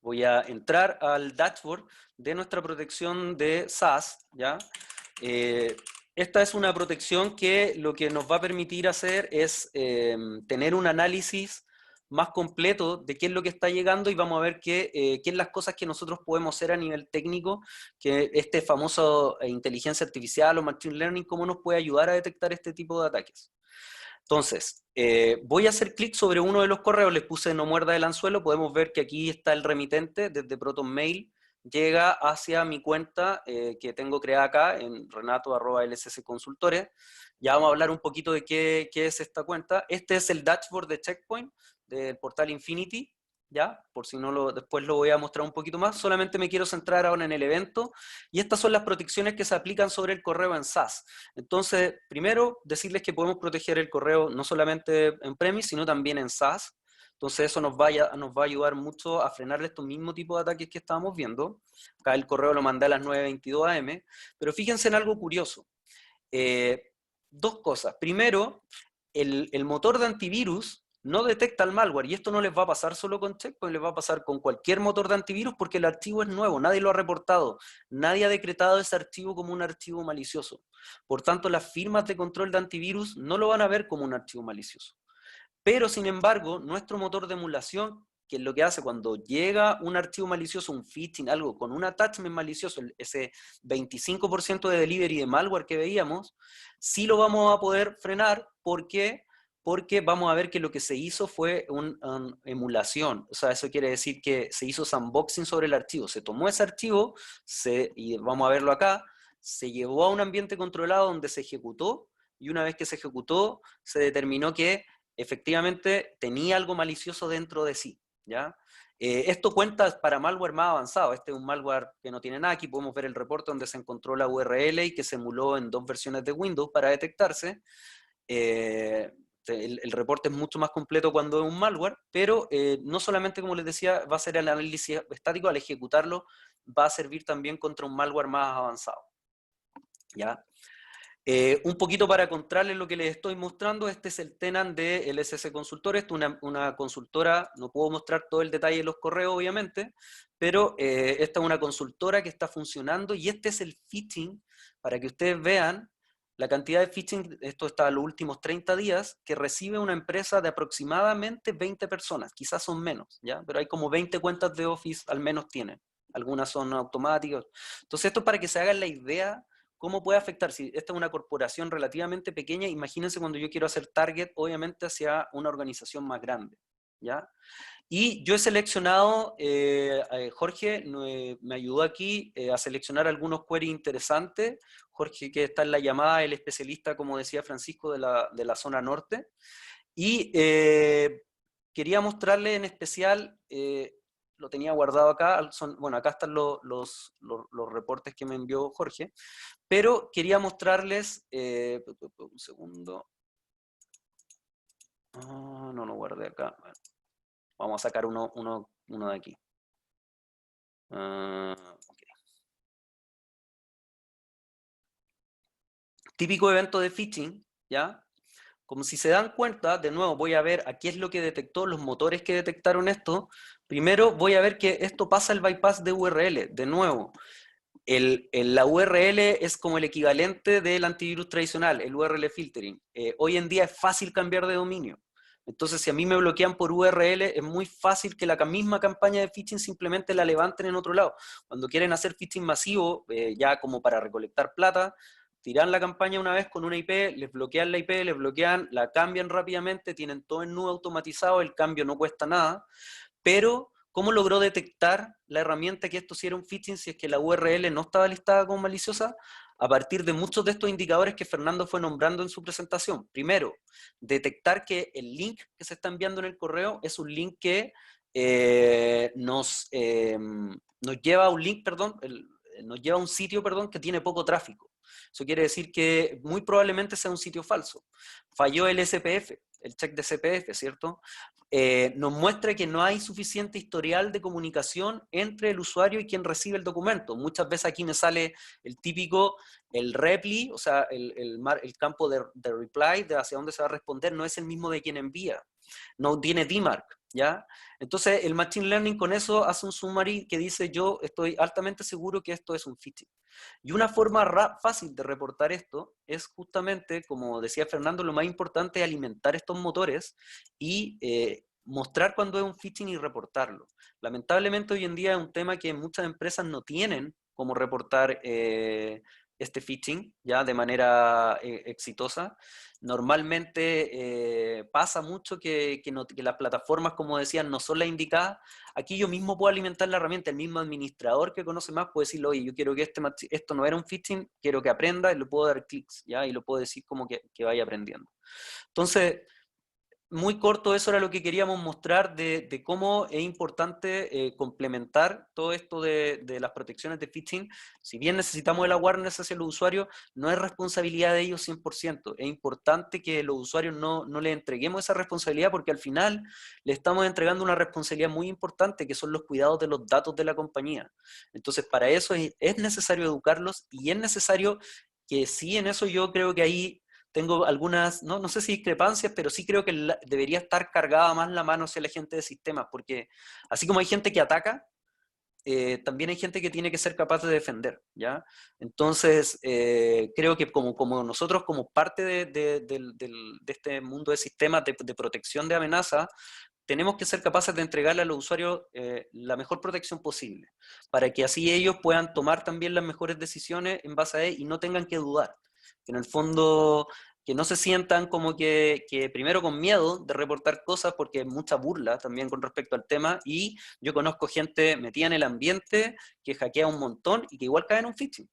Voy a entrar al dashboard de nuestra protección de SaaS, ¿ya? Esta es una protección que lo que nos va a permitir hacer es tener un análisis más completo de qué es lo que está llegando y vamos a ver qué es las cosas que nosotros podemos hacer a nivel técnico, que este famoso inteligencia artificial o machine learning, cómo nos puede ayudar a detectar este tipo de ataques. Entonces, voy a hacer clic sobre uno de los correos, les puse no muerda el anzuelo, podemos ver que aquí está el remitente desde ProtonMail, llega hacia mi cuenta que tengo creada acá en renato@lssconsultores. Ya vamos a hablar un poquito de qué es esta cuenta. Este es el dashboard de Checkpoint del portal Infinity, ¿ya? Por si no después lo voy a mostrar un poquito más, solamente me quiero centrar ahora en el evento, y estas son las protecciones que se aplican sobre el correo en SaaS. Entonces, primero, decirles que podemos proteger el correo no solamente en premise, sino también en SaaS. Entonces eso nos va a ayudar mucho a frenar estos mismos tipos de ataques que estábamos viendo. Acá el correo lo mandé a las 9:22 am, pero fíjense en algo curioso. Dos cosas. Primero, el motor de antivirus no detecta el malware, y esto no les va a pasar solo con Checkpoint, les va a pasar con cualquier motor de antivirus porque el archivo es nuevo, nadie lo ha reportado, nadie ha decretado ese archivo como un archivo malicioso. Por tanto, las firmas de control de antivirus no lo van a ver como un archivo malicioso. Pero, sin embargo, nuestro motor de emulación, que es lo que hace cuando llega un archivo malicioso, un phishing, algo con un attachment malicioso, ese 25% de delivery de malware que veíamos, sí lo vamos a poder frenar. ¿Por qué? Porque vamos a ver que lo que se hizo fue una emulación. O sea, eso quiere decir que se hizo sandboxing sobre el archivo. Se tomó ese archivo, y vamos a verlo acá, se llevó a un ambiente controlado donde se ejecutó, y una vez que se ejecutó, se determinó que efectivamente tenía algo malicioso dentro de sí, ¿ya? Esto cuenta para malware más avanzado. Este es un malware que no tiene nada. Aquí podemos ver el reporte donde se encontró la URL y que se emuló en 2 versiones de Windows para detectarse. El reporte es mucho más completo cuando es un malware, pero no solamente, como les decía, va a ser el análisis estático, al ejecutarlo va a servir también contra un malware más avanzado, ¿ya? Un poquito para contarles lo que les estoy mostrando, este es el tenant de LSC Consultores, esto es una consultora, no puedo mostrar todo el detalle de los correos obviamente, pero esta es una consultora que está funcionando, y este es el phishing, para que ustedes vean la cantidad de phishing, esto está a los últimos 30 días, que recibe una empresa de aproximadamente 20 personas, quizás son menos, ¿ya? Pero hay como 20 cuentas de Office, al menos tienen, algunas son automáticas. Entonces esto es para que se hagan la idea ¿cómo puede afectar? Si esta es una corporación relativamente pequeña, imagínense cuando yo quiero hacer target, obviamente, hacia una organización más grande, ¿ya? Y yo he seleccionado, Jorge me ayudó aquí a seleccionar algunos queries interesantes. Jorge, que está en la llamada, el especialista, como decía Francisco, de la zona norte. Y quería mostrarle en especial, lo tenía guardado acá, bueno, acá están los reportes que me envió Jorge, pero quería mostrarles, un segundo, no lo guardé acá, bueno, vamos a sacar uno de aquí. Okay. Típico evento de phishing, ¿ya? Como si se dan cuenta, de nuevo voy a ver aquí es lo que detectó, los motores que detectaron esto. Primero voy a ver que esto pasa el bypass de URL, de nuevo. La URL es como el equivalente del antivirus tradicional, el URL filtering. Hoy en día es fácil cambiar de dominio. Entonces, si a mí me bloquean por URL, es muy fácil que la misma campaña de phishing simplemente la levanten en otro lado. Cuando quieren hacer phishing masivo, ya como para recolectar plata, tiran la campaña una vez con una IP, les bloquean la IP, les bloquean, la cambian rápidamente, tienen todo en nube automatizado, el cambio no cuesta nada, pero ¿cómo logró detectar la herramienta que esto sí era un phishing si es que la URL no estaba listada como maliciosa? A partir de muchos de estos indicadores que Fernando fue nombrando en su presentación. Primero, detectar que el link que se está enviando en el correo es un link que nos lleva a un link, perdón, nos lleva a un sitio, perdón, que tiene poco tráfico. Eso quiere decir que muy probablemente sea un sitio falso. Falló el SPF, el check de SPF, ¿cierto? Nos muestra que no hay suficiente historial de comunicación entre el usuario y quien recibe el documento. Muchas veces aquí me sale el típico, el reply, o sea, el campo de reply, de hacia dónde se va a responder, no es el mismo de quien envía. No tiene DMARC, ¿ya? Entonces, el Machine Learning con eso hace un summary que dice, yo estoy altamente seguro que esto es un phishing. Y una forma fácil de reportar esto es justamente, como decía Fernando, lo más importante es alimentar estos motores y mostrar cuando es un phishing y reportarlo. Lamentablemente hoy en día es un tema que muchas empresas no tienen como reportar este phishing ya de manera exitosa. Normalmente pasa mucho que las plataformas, como decían, no son las indicadas. Aquí yo mismo puedo alimentar la herramienta, el mismo administrador que conoce más puede decirle, oye, yo quiero que esto no era un phishing, quiero que aprenda, y le puedo dar clics, ¿ya? Y lo puedo decir como que vaya aprendiendo. Entonces, muy corto, eso era lo que queríamos mostrar de cómo es importante complementar todo esto de las protecciones de phishing. Si bien necesitamos el awareness hacia los usuarios, no es responsabilidad de ellos 100%. Es importante que los usuarios no les entreguemos esa responsabilidad porque al final le estamos entregando una responsabilidad muy importante que son los cuidados de los datos de la compañía. Entonces, para eso es necesario educarlos y es necesario que sí, en eso yo creo que ahí tengo algunas, no sé si discrepancias, pero sí creo que debería estar cargada más la mano hacia la gente de sistemas, porque así como hay gente que ataca, también hay gente que tiene que ser capaz de defender, ¿ya? Entonces, creo que como nosotros, como parte de este mundo de sistemas de protección de amenaza, tenemos que ser capaces de entregarle a los usuarios la mejor protección posible, para que así ellos puedan tomar también las mejores decisiones en base a él y no tengan que dudar. Que en el fondo, que no se sientan como que primero con miedo de reportar cosas, porque hay mucha burla también con respecto al tema, y yo conozco gente metida en el ambiente que hackea un montón y que igual cae en un phishing.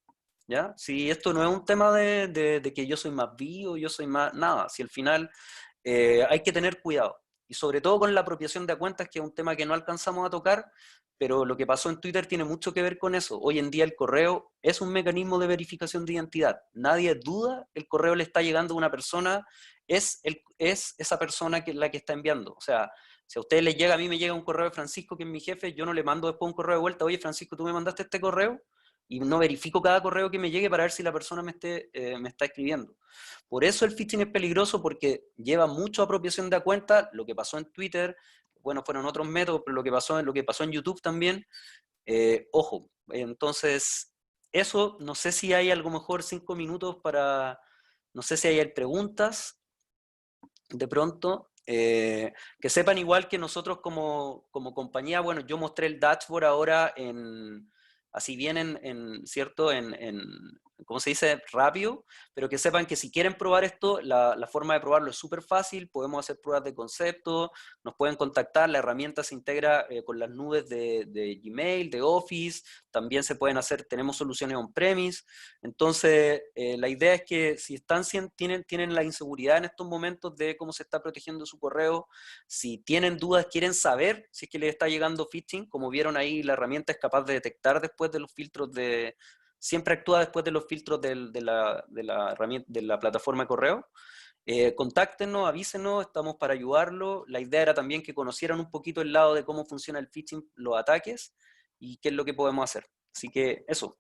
¿Ya? Si esto no es un tema de que yo soy más vivo, yo soy más... Nada, si al final hay que tener cuidado. Y sobre todo con la apropiación de cuentas, que es un tema que no alcanzamos a tocar, pero lo que pasó en Twitter tiene mucho que ver con eso. Hoy en día el correo es un mecanismo de verificación de identidad. Nadie duda, el correo le está llegando a una persona, es esa persona la que está enviando. O sea, si a ustedes les llega, a mí me llega un correo de Francisco, que es mi jefe, yo no le mando después un correo de vuelta, oye Francisco, ¿tú me mandaste este correo? Y no verifico cada correo que me llegue para ver si la persona me está escribiendo. Por eso el phishing es peligroso, porque lleva mucha apropiación de cuenta, lo que pasó en Twitter, bueno, fueron otros métodos, pero lo que pasó en YouTube también, ojo. Entonces, eso, no sé si hay a lo mejor 5 minutos para, no sé si hay preguntas, de pronto, que sepan igual que nosotros como compañía, bueno, yo mostré el dashboard ahora así bien ¿cierto? ¿Cómo se dice? Rápido, pero que sepan que si quieren probar esto, la forma de probarlo es súper fácil, podemos hacer pruebas de concepto, nos pueden contactar, la herramienta se integra con las nubes de Gmail, de Office, también se pueden hacer, tenemos soluciones on-premise. Entonces, la idea es que si tienen la inseguridad en estos momentos de cómo se está protegiendo su correo, si tienen dudas, quieren saber si es que les está llegando phishing, como vieron ahí, la herramienta es capaz de detectar después de los filtros siempre actúa después de los filtros de la herramienta, de la plataforma de correo. Contáctenos, avísenos, estamos para ayudarlo. La idea era también que conocieran un poquito el lado de cómo funciona el phishing, los ataques, y qué es lo que podemos hacer. Así que eso.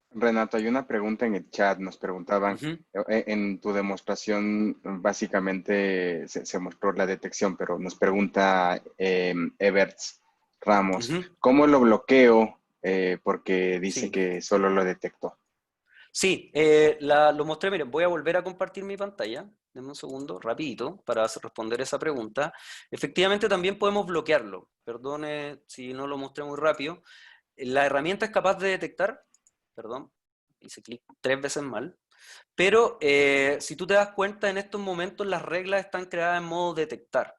Renato, hay una pregunta en el chat, nos preguntaban, en tu demostración básicamente se mostró la detección, pero nos pregunta Everts Ramos, ¿cómo lo bloqueo? Porque dice que solo lo detectó. Sí, lo mostré, miren, voy a volver a compartir mi pantalla, denme un segundo, rapidito, para responder esa pregunta. Efectivamente también podemos bloquearlo, perdone si no lo mostré muy rápido. La herramienta es capaz de detectar, perdón, hice clic 3 veces mal, pero si tú te das cuenta, en estos momentos las reglas están creadas en modo detectar.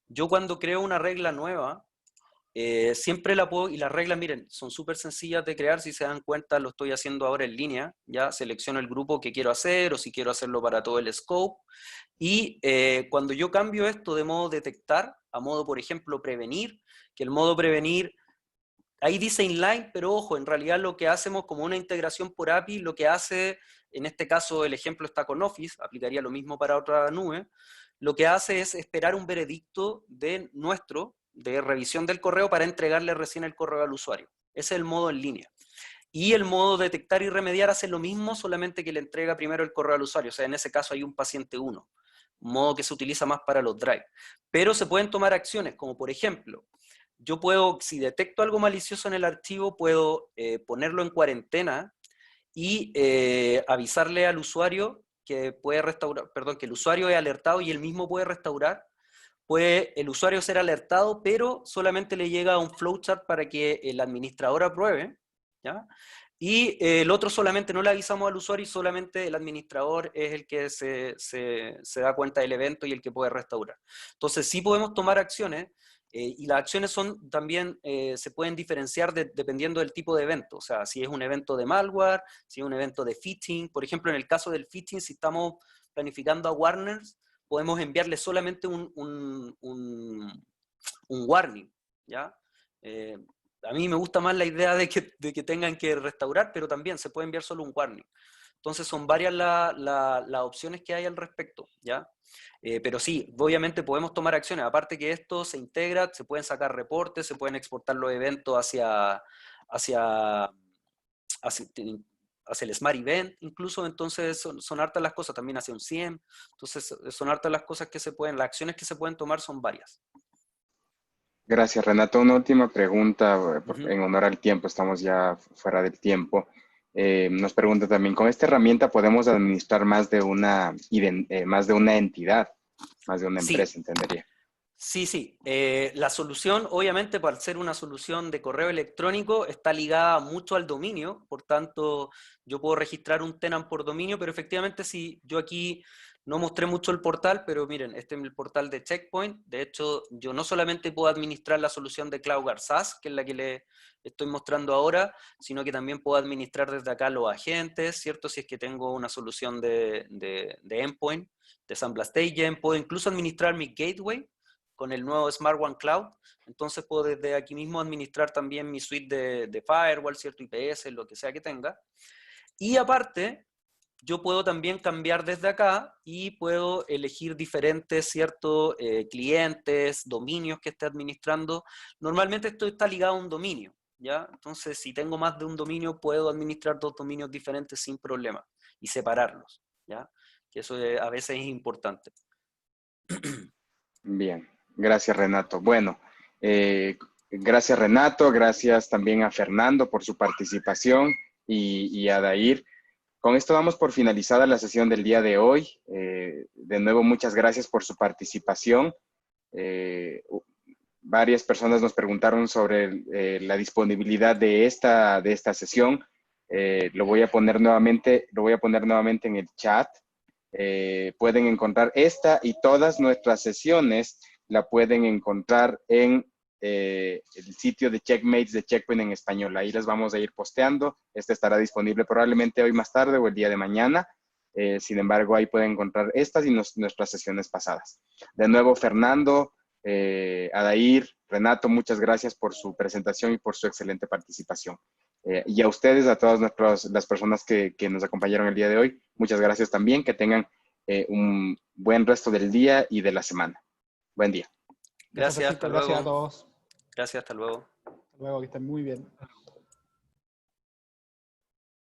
Yo cuando creo una regla nueva, siempre la puedo, y las reglas, miren, son súper sencillas de crear, si se dan cuenta lo estoy haciendo ahora en línea, ya selecciono el grupo que quiero hacer, o si quiero hacerlo para todo el scope, y cuando yo cambio esto de modo detectar, a modo, por ejemplo, prevenir, que el modo prevenir, ahí dice inline, pero ojo, en realidad lo que hacemos como una integración por API, lo que hace, en este caso el ejemplo está con Office, aplicaría lo mismo para otra nube, lo que hace es esperar un veredicto de revisión del correo para entregarle recién el correo al usuario. Ese es el modo en línea. Y el modo detectar y remediar hace lo mismo, solamente que le entrega primero el correo al usuario. O sea, en ese caso hay un paciente 1, un modo que se utiliza más para los drive. Pero se pueden tomar acciones, como por ejemplo, yo puedo, si detecto algo malicioso en el archivo, puedo ponerlo en cuarentena y avisarle al usuario que puede restaurar, perdón, que el usuario es alertado y él mismo puede restaurar. Puede el usuario ser alertado, pero solamente le llega un flowchart para que el administrador apruebe, ¿ya? Y el otro solamente no le avisamos al usuario y solamente el administrador es el que se da cuenta del evento y el que puede restaurar. Entonces sí podemos tomar acciones, y las acciones son también, se pueden diferenciar dependiendo del tipo de evento. O sea, si es un evento de malware, si es un evento de phishing. Por ejemplo, en el caso del phishing, si estamos planificando a Warner, podemos enviarle solamente un warning, ¿ya? A mí me gusta más la idea de que tengan que restaurar, pero también se puede enviar solo un warning. Entonces son varias las opciones que hay al respecto, ¿ya? Pero sí, obviamente podemos tomar acciones. Aparte que esto se integra, se pueden sacar reportes, se pueden exportar los eventos hacia el Smart Event incluso. Entonces son hartas las cosas, también hacia un CIEM. Entonces son hartas las cosas que se pueden, las acciones que se pueden tomar son varias. Gracias, Renato. Una última pregunta, Uh-huh. en honor al tiempo, estamos ya fuera del tiempo. Nos pregunta también, ¿con esta herramienta podemos administrar más de una entidad, más de una Sí. empresa, entendería? Sí. La solución, obviamente, para ser una solución de correo electrónico, está ligada mucho al dominio. Por tanto, yo puedo registrar un tenant por dominio, pero efectivamente, si yo aquí no mostré mucho el portal, pero miren, este es el portal de Checkpoint. De hecho, yo no solamente puedo administrar la solución de CloudGuard SaaS, que es la que le estoy mostrando ahora, sino que también puedo administrar desde acá los agentes, ¿cierto? Si es que tengo una solución de endpoint, de SandBlast Agent, puedo incluso administrar mi gateway con el nuevo Smart One Cloud. Entonces puedo desde aquí mismo administrar también mi suite de firewall, cierto, IPS, lo que sea que tenga. Y aparte, yo puedo también cambiar desde acá y puedo elegir diferentes, cierto, clientes, dominios que esté administrando. Normalmente esto está ligado a un dominio, ¿ya? Entonces, si tengo más de un dominio, puedo administrar 2 dominios diferentes sin problema y separarlos, ¿ya? Que eso a veces es importante. Bien, gracias, Renato. Bueno, gracias, Renato. Gracias también a Fernando por su participación y a Dair. Con esto damos por finalizada la sesión del día de hoy. De nuevo, muchas gracias por su participación. Varias personas nos preguntaron sobre la disponibilidad de esta sesión. Lo voy a poner nuevamente en el chat. Pueden encontrar esta y todas nuestras sesiones, la pueden encontrar en el sitio de Checkmates de Checkpoint en español. Ahí les vamos a ir posteando. Este estará disponible probablemente hoy más tarde o el día de mañana. Sin embargo, ahí pueden encontrar estas y nuestras sesiones pasadas. De nuevo, Fernando, Adair, Renato, muchas gracias por su presentación y por su excelente participación. Y a ustedes, a todas las personas que nos acompañaron el día de hoy, muchas gracias también. Que tengan un buen resto del día y de la semana. Buen día. Gracias, hasta luego. Gracias a todos. Gracias, hasta luego. Hasta luego, que estén muy bien.